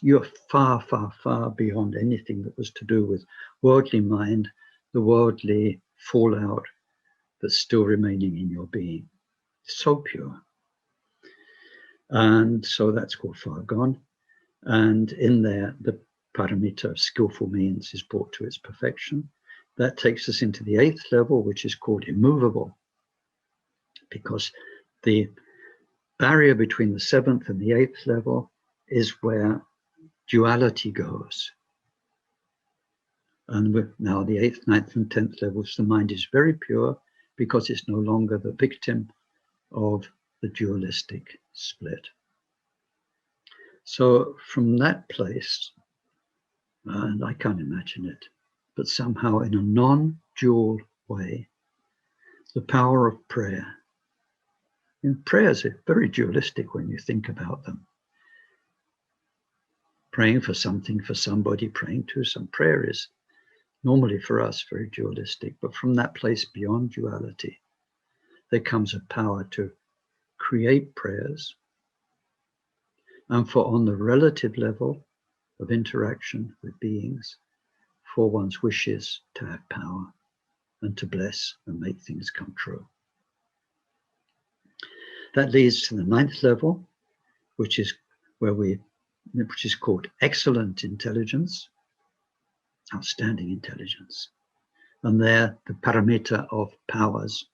You're far, far, far beyond anything that was to do with worldly mind, the worldly fallout that's still remaining in your being. So pure. And so that's called far gone. And in there, the paramita of skillful means is brought to its perfection. That takes us into the 8th level, which is called immovable, because the barrier between the 7th and the 8th level is where duality goes. And with now the 8th, 9th, and 10th levels, the mind is very pure because it's no longer the victim of the dualistic split. So from that place, and I can't imagine it, but somehow in a non-dual way, the power of prayer. And prayers are very dualistic when you think about them. Praying for something, for somebody, praying to some. Prayer is normally for us very dualistic, but from that place beyond duality, there comes a power to create prayers, and for on the relative level of interaction with beings, for one's wishes to have power and to bless and make things come true. That leads to the 9th level, which is called excellent intelligence, outstanding intelligence. And there, the paramita of powers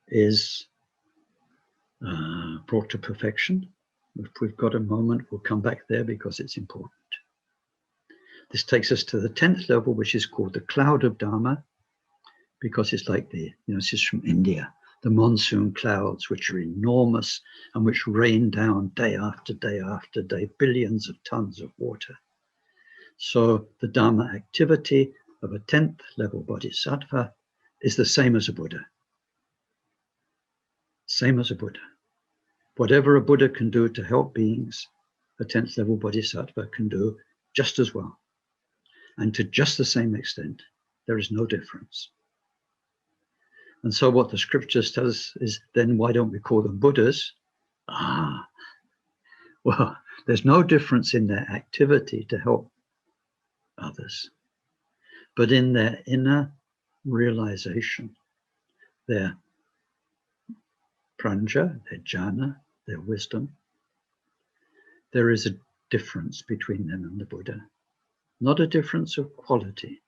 is brought to perfection. If we've got a moment, we'll come back there because it's important. This takes us to the 10th level, which is called the cloud of Dharma, because it's like this is from India, the monsoon clouds, which are enormous and which rain down day after day after day, billions of tons of water. So the Dharma activity of a 10th level bodhisattva is the same as a Buddha. Same as a Buddha. Whatever a Buddha can do to help beings, a 10th level bodhisattva can do just as well. And to just the same extent, there is no difference. And so what the scriptures tell us is, then why don't we call them Buddhas? Well, there's no difference in their activity to help others, but in their inner realization, their pranja, their jhana, their wisdom, there is a difference between them and the Buddha. Not a difference of quality,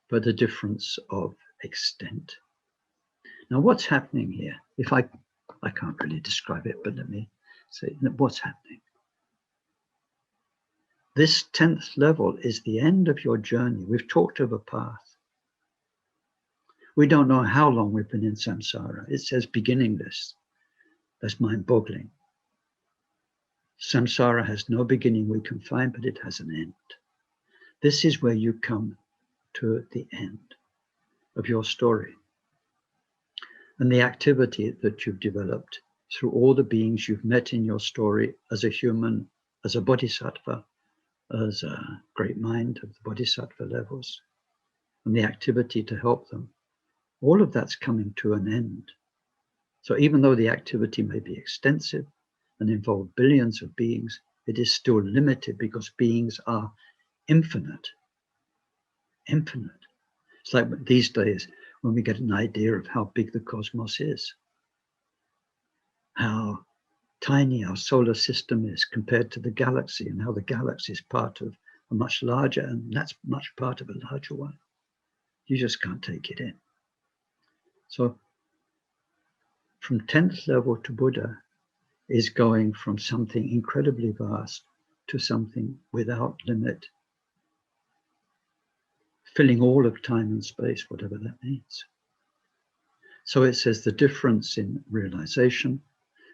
but a difference of extent. Now, what's happening here? I can't really describe it, but let me say what's happening. This 10th level is the end of your journey. We've talked of a path. We don't know how long we've been in samsara. It says beginningless. That's mind-boggling. Samsara has no beginning we can find, but it has an end. This is where you come to the end of your story. And the activity that you've developed through all the beings you've met in your story as a human, as a bodhisattva, as a great mind of the bodhisattva levels, and the activity to help them, all of that's coming to an end. So even though the activity may be extensive and involve billions of beings, it is still limited because beings are infinite. Infinite. It's like these days when we get an idea of how big the cosmos is, how tiny our solar system is compared to the galaxy, and how the galaxy is part of a much larger, and that's much part of a larger one. You just can't take it in. So from 10th level to Buddha is going from something incredibly vast to something without limit, filling all of time and space, whatever that means. So it says the difference in realization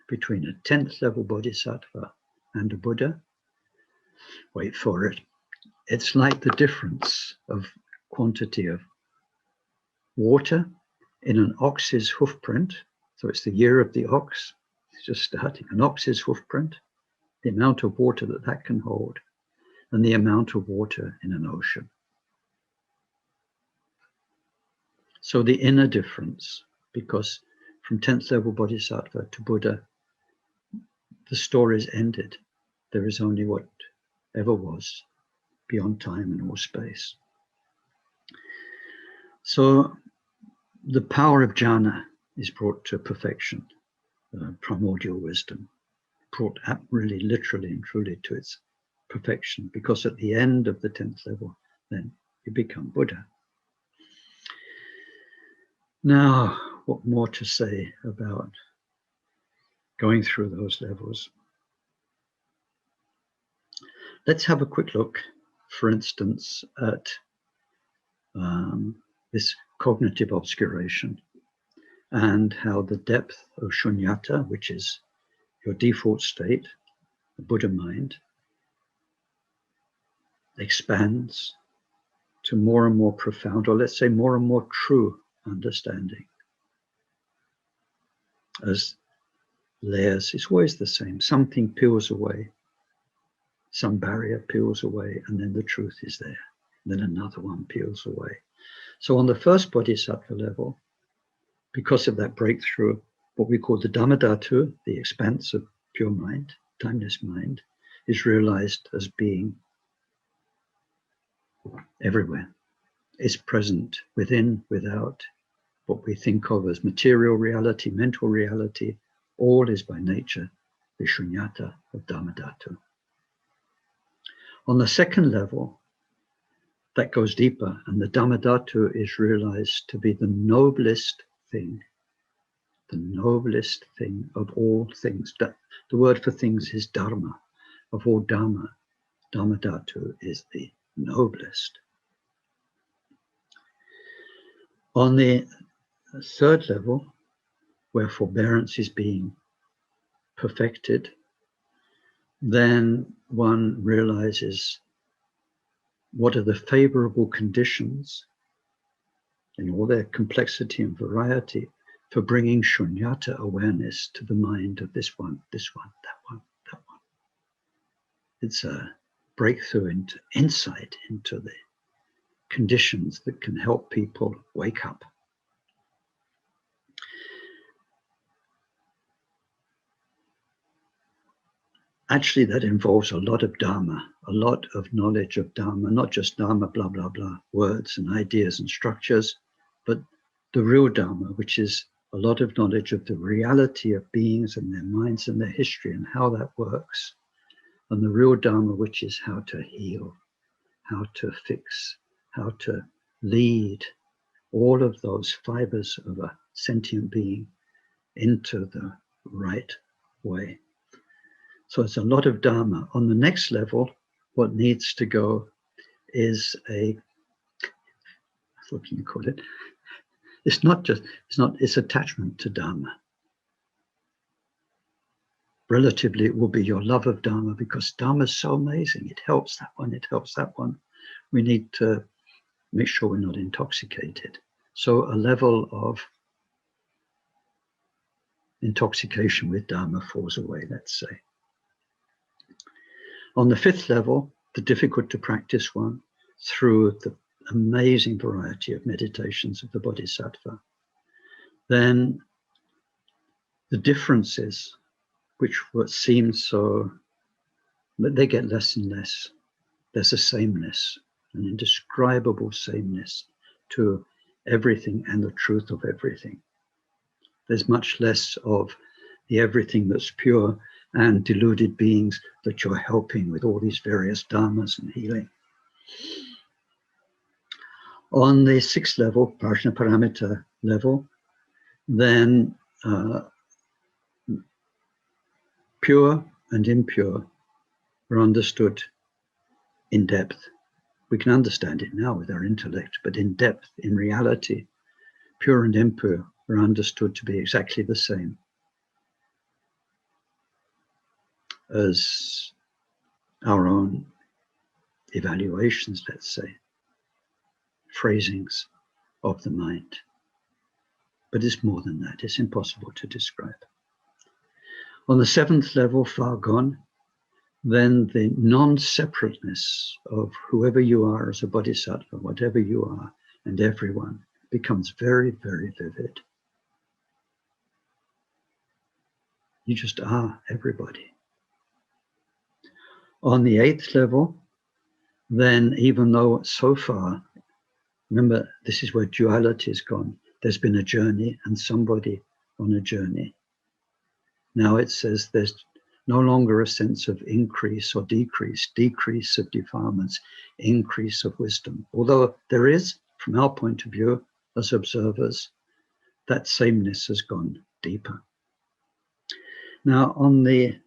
between a 10th level bodhisattva and a Buddha, wait for it, it's like the difference of quantity of water in an ox's hoof print. So it's the year of the ox, it's just starting, an ox's hoof print, the amount of water that that can hold, and the amount of water in an ocean. So the inner difference, because from 10th level bodhisattva to Buddha, the story's ended. There is only what ever was, beyond time and all space. So the power of jhana is brought to perfection, primordial wisdom, brought really literally and truly to its perfection, because at the end of the 10th level, then you become Buddha. Now, what more to say about going through those levels? Let's have a quick look, for instance, at this cognitive obscuration and how the depth of shunyata, which is your default state, the Buddha mind, expands to more and more profound, or let's say more and more true understanding. As layers, it's always the same. Something peels away, some barrier peels away, and then the truth is there. Then another one peels away. So on the first bodhisattva level, because of that breakthrough, what we call the Dhammadhatu, the expanse of pure mind, timeless mind, is realized as being everywhere. It's present within, without, what we think of as material reality, mental reality, all is by nature the shunyata of Dhammadhatu. On the second level, that goes deeper, and the Dhammadhatu is realized to be the noblest thing of all things. The word for things is dharma. Of all dharma, Dhammadhatu is the noblest. On the third level, where forbearance is being perfected, then one realizes what are the favorable conditions in all their complexity and variety for bringing shunyata awareness to the mind of this one, that one. It's a breakthrough into insight into the conditions that can help people wake up. Actually, that involves a lot of Dharma, a lot of knowledge of Dharma, not just Dharma, blah, blah, blah, words and ideas and structures, but the real Dharma, which is a lot of knowledge of the reality of beings and their minds and their history and how that works. And the real Dharma, which is how to heal, how to fix, how to lead all of those fibers of a sentient being into the right way. So it's a lot of Dharma. On the next level, what needs to go is what can you call it? It's attachment to Dharma. Relatively, it will be your love of Dharma, because Dharma is so amazing. It helps that one, it helps that one. We need to make sure we're not intoxicated. So a level of intoxication with Dharma falls away, let's say. On the fifth level, the difficult to practice one, through the amazing variety of meditations of the bodhisattva, then the differences, which would seem so, but they get less and less. There's a sameness, an indescribable sameness to everything and the truth of everything. There's much less of the everything that's pure and deluded beings that you're helping with all these various dharmas and healing. On the sixth level, Prajnaparamita level, then pure and impure are understood in depth. We can understand it now with our intellect, but in depth, in reality, pure and impure are understood to be exactly the same as our own evaluations, let's say, phrasings of the mind. But it's more than that. It's impossible to describe. On the seventh level, far gone, then the non-separateness of whoever you are as a bodhisattva, whatever you are, and everyone becomes very, very vivid. You just are everybody. On the eighth level, then even though so far, remember, this is where duality is gone. There's been a journey and somebody on a journey. Now it says there's no longer a sense of increase or decrease of defilements, increase of wisdom. Although there is, from our point of view as observers, that sameness has gone deeper. Now on the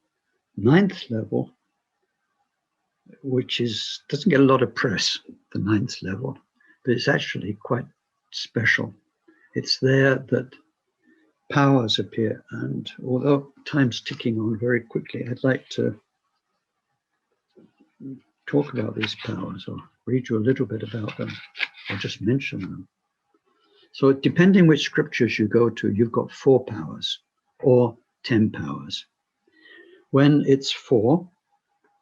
ninth level, which doesn't get a lot of press, the ninth level, but it's actually quite special. It's there that powers appear, and although time's ticking on very quickly, I'd like to talk about these powers or read you a little bit about them or just mention them. So depending which scriptures you go to, you've got 4 powers or 10 powers. When it's 4,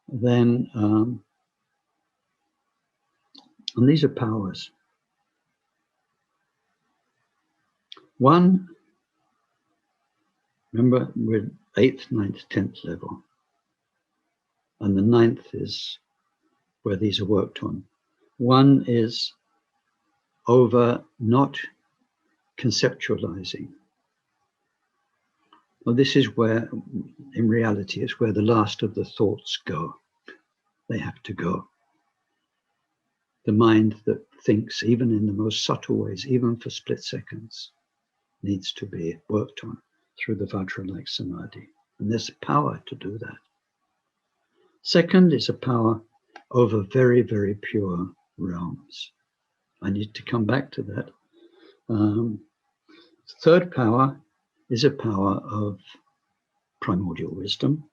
then, and these are powers. 1, remember, we're 8th, 9th, 10th level. And the 9th is where these are worked on. 1 is over not conceptualizing. Well, this is where, in reality, it's where the last of the thoughts go. They have to go. The mind that thinks, even in the most subtle ways, even for split seconds, needs to be worked on through the Vajra-like samadhi. And there's power to do that. 2nd is a power over very, very pure realms. I need to come back to that. 3rd power is a power of primordial wisdom.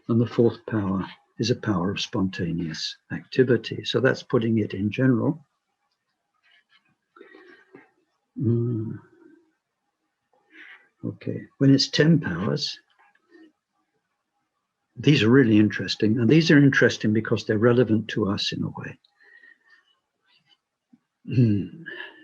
And the 4th power is a power of spontaneous activity. So that's putting it in general. Okay, when it's 10 powers, these are really interesting. And these are interesting because they're relevant to us in a way.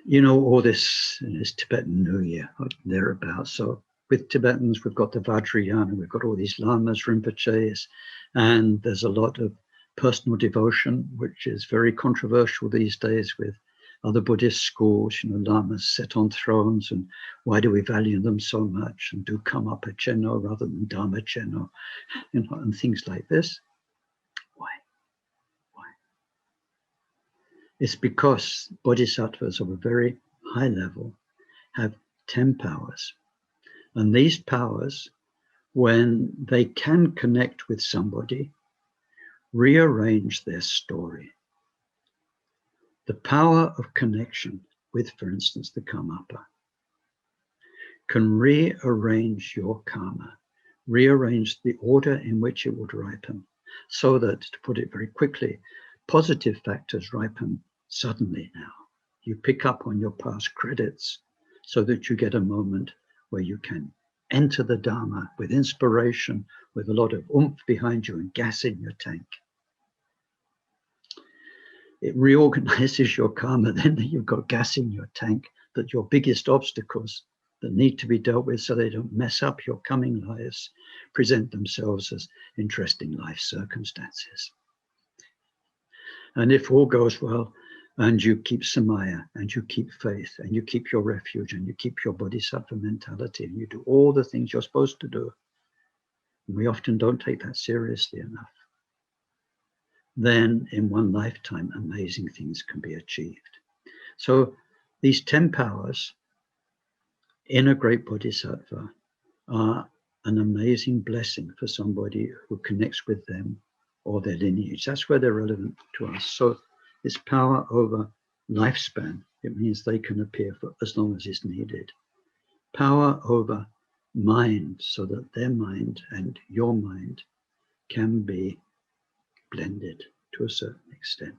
You know, all this Tibetan New Year, thereabouts. So with Tibetans, we've got the Vajrayana, we've got all these lamas, rinpoches, and there's a lot of personal devotion, which is very controversial these days with other Buddhist schools. You know, lamas sit on thrones, and why do we value them so much? And do Karmapa Chenno rather than Dharma Chenno, you know, and things like this. Why? It's because bodhisattvas of a very high level have 10 powers. And these powers, when they can connect with somebody, rearrange their story. The power of connection with, for instance, the Karmapa can rearrange your karma, rearrange the order in which it would ripen, so that, to put it very quickly, positive factors ripen suddenly now. You pick up on your past credits so that you get a moment where you can enter the Dharma with inspiration, with a lot of oomph behind you and gas in your tank. It reorganizes your karma. Then you've got gas in your tank, that your biggest obstacles that need to be dealt with so they don't mess up your coming lives present themselves as interesting life circumstances. And if all goes well, and you keep samaya, and you keep faith, and you keep your refuge, and you keep your bodhisattva mentality, and you do all the things you're supposed to do, we often don't take that seriously enough, then in one lifetime, amazing things can be achieved. So these 10 powers in a great bodhisattva are an amazing blessing for somebody who connects with them or their lineage. That's where they're relevant to us. So it's power over lifespan. It means they can appear for as long as is needed. Power over mind, so that their mind and your mind can be blended to a certain extent.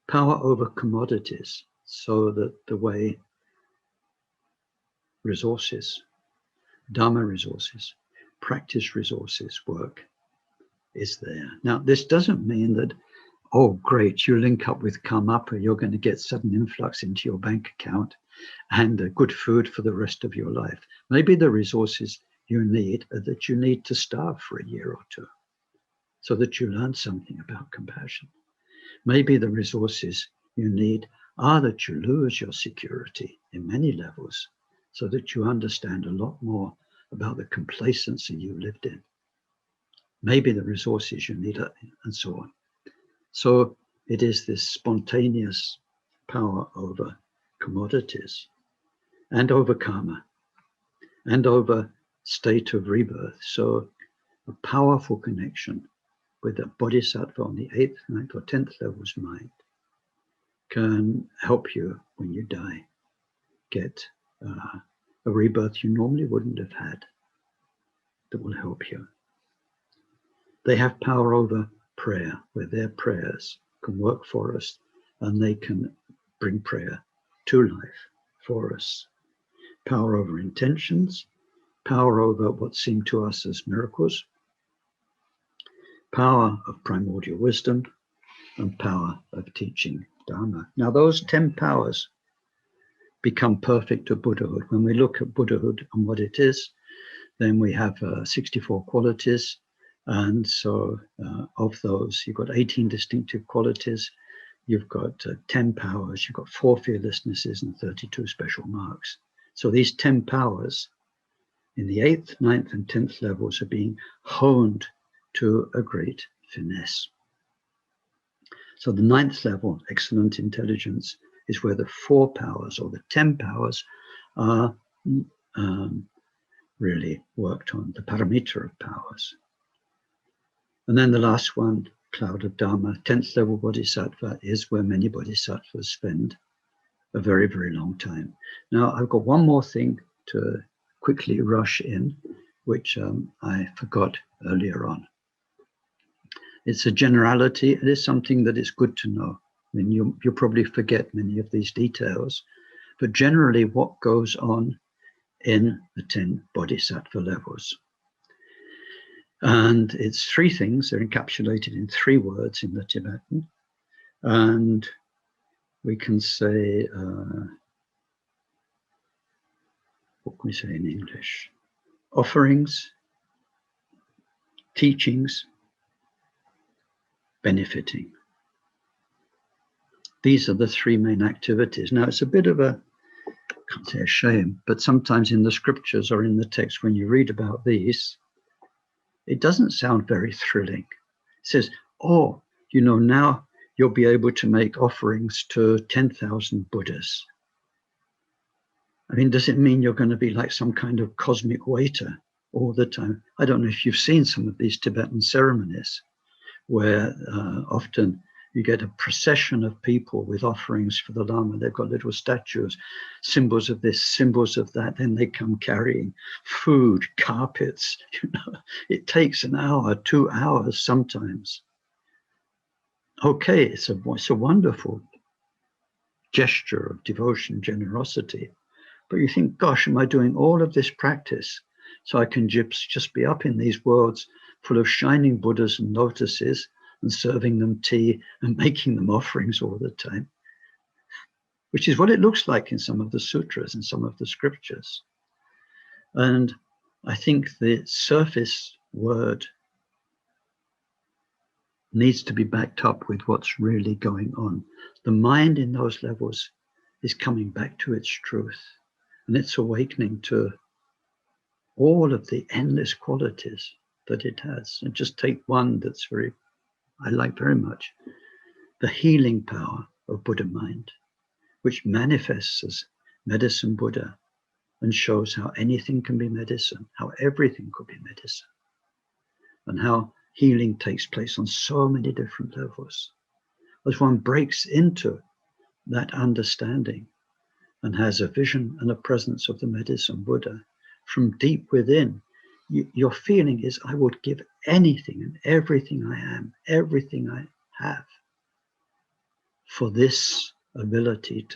Power over commodities, so that the way resources, Dharma resources, practice resources work is there. Now, this doesn't mean that, oh, great, you link up with Gampopa, you're going to get sudden influx into your bank account and good food for the rest of your life. Maybe the resources you need are that you need to starve for a year or two so that you learn something about compassion. Maybe the resources you need are that you lose your security in many levels so that you understand a lot more about the complacency you lived in. Maybe the resources you need, and so on. So it is this spontaneous power over commodities and over karma and over state of rebirth. So a powerful connection with a bodhisattva on the 8th, 9th, or 10th level's mind can help you when you die get a rebirth you normally wouldn't have had that will help you. They have power over prayer, where their prayers can work for us and they can bring prayer to life for us. Power over intentions, power over what seem to us as miracles, power of primordial wisdom, and power of teaching Dharma. Now, those 10 powers become perfect to Buddhahood. When we look at Buddhahood and what it is, then we have 64 qualities. And so of those, you've got 18 distinctive qualities, you've got 10 powers, you've got 4 fearlessnesses and 32 special marks. So these 10 powers in the 8th, 9th, and 10th levels are being honed to a great finesse. So the 9th level, excellent intelligence, is where the 4 powers or the 10 powers are really worked on, the paramita of powers. And then the last one, cloud of Dharma, 10th level bodhisattva, is where many bodhisattvas spend a very, very long time. Now, I've got one more thing to quickly rush in, which I forgot earlier on. It's a generality. It is something that is good to know. I mean, you'll probably forget many of these details, but generally what goes on in the 10 bodhisattva levels. And it's 3 things. They're encapsulated in 3 words in the Tibetan. And we can say, what can we say in English? Offerings, teachings, benefiting. These are the 3 main activities. Now, it's a bit of a, I can't say a shame, but sometimes in the scriptures or in the text, when you read about these, it doesn't sound very thrilling. It says, oh, you know, now you'll be able to make offerings to 10,000 Buddhas. I mean, does it mean you're going to be like some kind of cosmic waiter all the time? I don't know if you've seen some of these Tibetan ceremonies where often you get a procession of people with offerings for the Lama. They've got little statues, symbols of this, symbols of that. Then they come carrying food, carpets. You know, it takes an hour, 2 hours sometimes. Okay, it's a wonderful gesture of devotion, generosity. But you think, gosh, am I doing all of this practice so I can just be up in these worlds full of shining Buddhas and lotuses, and serving them tea and making them offerings all the time, which is what it looks like in some of the sutras and some of the scriptures. And I think the surface word needs to be backed up with what's really going on. The mind in those levels is coming back to its truth, and it's awakening to all of the endless qualities that it has. And just take one that's I like very much, the healing power of Buddha mind, which manifests as medicine Buddha and shows how anything can be medicine, how everything could be medicine, and how healing takes place on so many different levels. As one breaks into that understanding and has a vision and a presence of the medicine Buddha from deep within, your feeling is, I would give anything and everything I am, everything I have, for this ability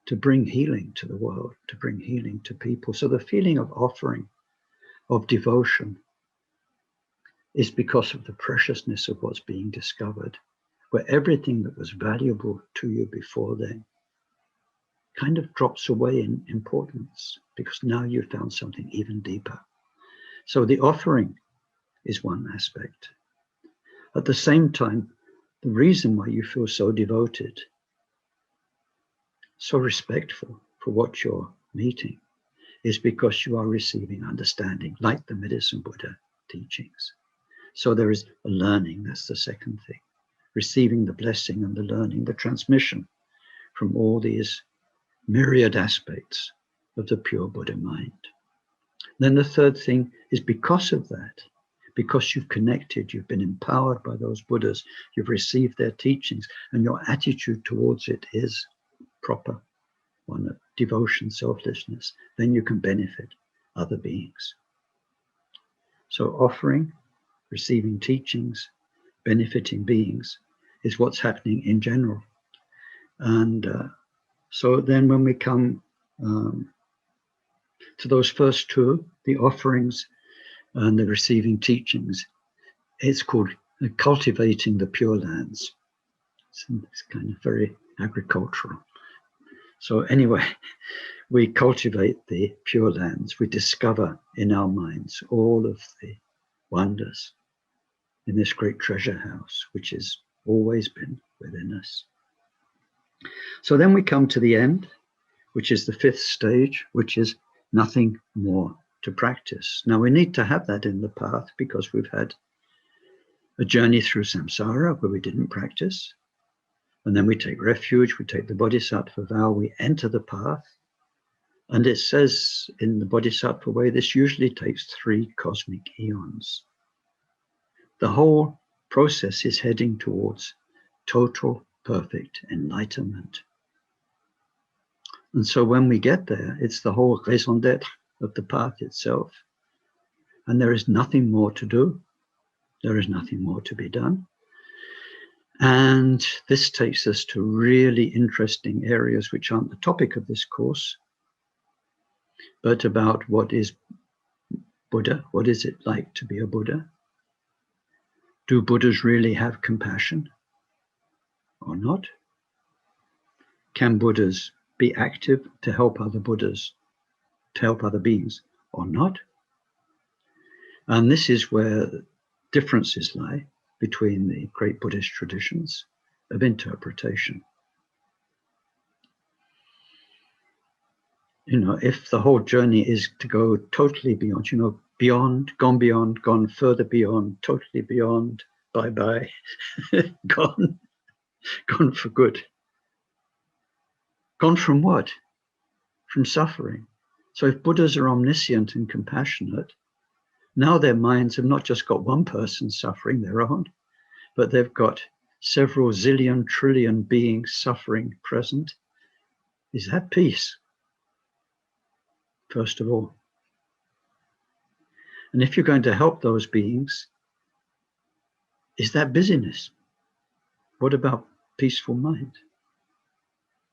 to bring healing to the world, to bring healing to people. So the feeling of offering, of devotion, is because of the preciousness of what's being discovered, where everything that was valuable to you before then kind of drops away in importance, because now you've found something even deeper. So the offering is one aspect. At the same time, the reason why you feel so devoted, so respectful for what you're meeting, is because you are receiving understanding, like the medicine Buddha teachings. So there is a learning, that's the second thing. Receiving the blessing and the learning, the transmission from all these myriad aspects of the pure Buddha mind. Then the third thing is, because of that, because you've connected, you've been empowered by those Buddhas, you've received their teachings, and your attitude towards it is proper, one of devotion, selflessness, then you can benefit other beings. So offering, receiving teachings, benefiting beings is what's happening in general. And so then when we come to those first two, the offerings and the receiving teachings, it's called cultivating the pure lands. It's kind of very agricultural. So anyway, we cultivate the pure lands. We discover in our minds all of the wonders in this great treasure house, which has always been within us. So then we come to the end, which is the fifth stage, which is nothing more to practice. Now we need to have that in the path, because we've had a journey through samsara where we didn't practice. And then we take refuge, we take the bodhisattva vow, we enter the path. And it says in the bodhisattva way, this usually takes 3 cosmic eons. The whole process is heading towards total, perfect enlightenment. And so when we get there, it's the whole raison d'etre of the path itself. And there is nothing more to do. There is nothing more to be done. And this takes us to really interesting areas which aren't the topic of this course, but about what is Buddha? What is it like to be a Buddha? Do Buddhas really have compassion or not? Can Buddhas be active to help other Buddhas, to help other beings or not? And this is where differences lie between the great Buddhist traditions of interpretation. You know, if the whole journey is to go totally beyond, you know, beyond, gone further beyond, totally beyond, bye-bye, gone for good. Gone from what? From suffering. So if Buddhas are omniscient and compassionate, now their minds have not just got one person suffering their own, but they've got several zillion, trillion beings suffering present. Is that peace? First of all. And if you're going to help those beings, is that busyness? What about peaceful mind?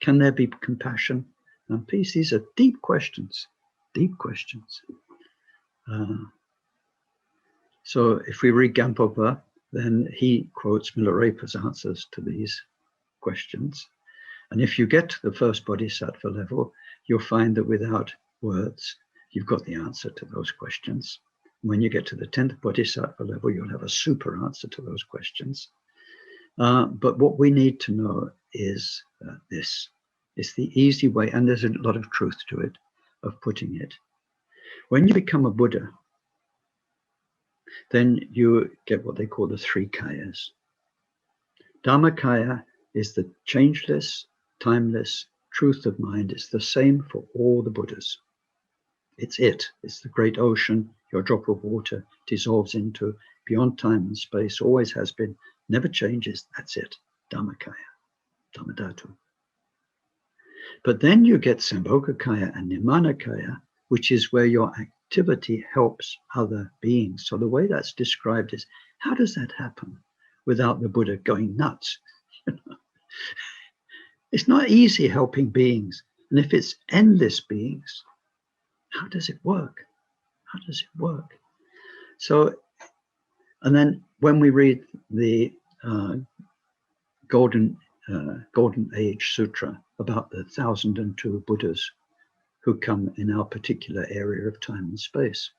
Can there be compassion and peace? These are deep questions, deep questions. So if we read Gampopa, then he quotes Milarepa's answers to these questions. And if you get to the first bodhisattva level, you'll find that without words, you've got the answer to those questions. When you get to the 10th bodhisattva level, you'll have a super answer to those questions. But what we need to know is this. It's the easy way, and there's a lot of truth to it, of putting it. When you become a Buddha, then you get what they call the 3 kayas. Dharmakaya is the changeless, timeless truth of mind. It's the same for all the Buddhas. It's it. It's the great ocean your drop of water dissolves into, beyond time and space, always has been, never changes. That's it. Dharmakaya, Dhammadhatu. But then you get Sambhogakaya and Nimanakaya, which is where your activity helps other beings. So the way that's described is, how does that happen without the Buddha going nuts? It's not easy helping beings. And if it's endless beings, how does it work? How does it work? So, and then when we read the Golden Age Sutra about the 1002 Buddhas who come in our particular area of time and space,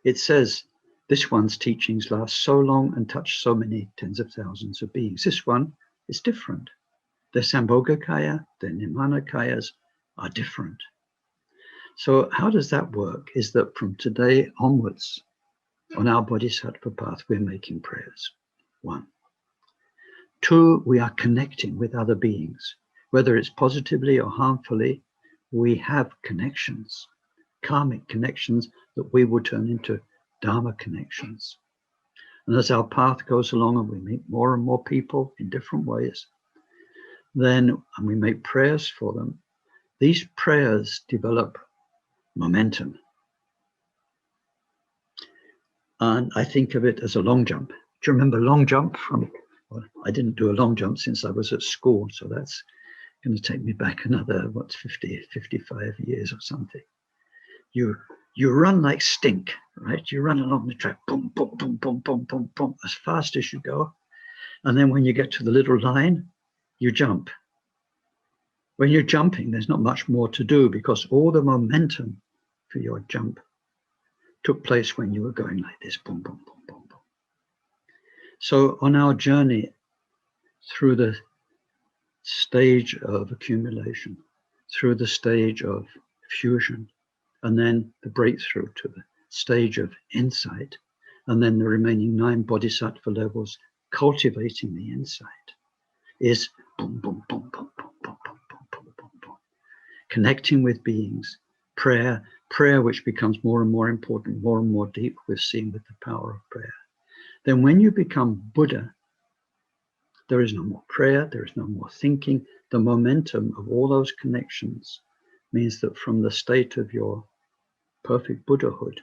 it says this one's teachings last so long and touch so many tens of thousands of beings. This one is different. The Sambhogakaya, the Nimanakayas are different. So how does that work? Is that from today onwards, on our bodhisattva path, we're making prayers. 1. 2, we are connecting with other beings. Whether it's positively or harmfully, we have connections, karmic connections that we will turn into dharma connections. And as our path goes along and we meet more and more people in different ways, then, and we make prayers for them, these prayers develop momentum. And I think of it as a long jump. Do you remember long jump from, well, I didn't do a long jump since I was at school, so that's going to take me back another, 50, 55 years or something. You run like stink, right? You run along the track, boom, boom, boom, boom, boom, boom, boom, as fast as you go. And then when you get to the little line, you jump. When you're jumping, there's not much more to do because all the momentum for your jump took place when you were going like this, boom, boom, boom, boom, boom. So on our journey through the stage of accumulation, through the stage of fusion, and then the breakthrough to the stage of insight, and then the remaining 9 bodhisattva levels, cultivating the insight, is boom, boom, boom, boom, boom, boom, boom, boom, boom, boom, boom. Connecting with beings, prayer which becomes more and more important, more and more deep, we're seeing with the power of prayer. Then when you become Buddha, there is no more prayer, there is no more thinking. The momentum of all those connections means that from the state of your perfect Buddhahood,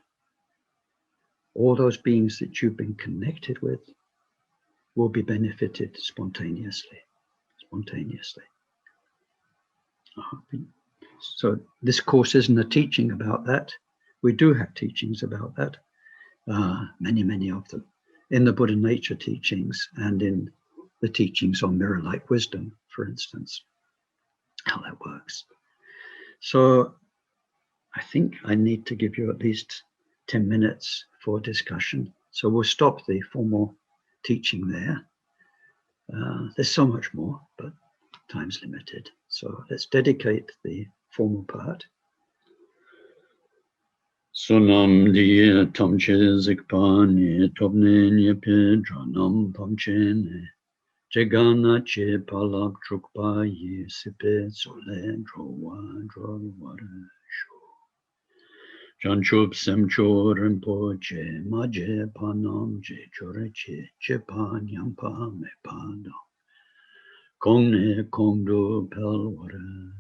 all those beings that you've been connected with will be benefited spontaneously. So this course isn't a teaching about that. We do have teachings about that, many of them, in the Buddha nature teachings and in the teachings on mirror-like wisdom, for instance, how that works. So I think I need to give you at least 10 minutes for discussion. So we'll stop the formal teaching there. There's so much more, but time's limited. So let's dedicate the formal part. Sonam diye tamche zikpani topne nye pedranam pamchene jegana che palak trukpa ye sipe sole drowa sho janchup semcho rinpo che maje panam je chore che pan yampa me pano kongne kongdo pel wara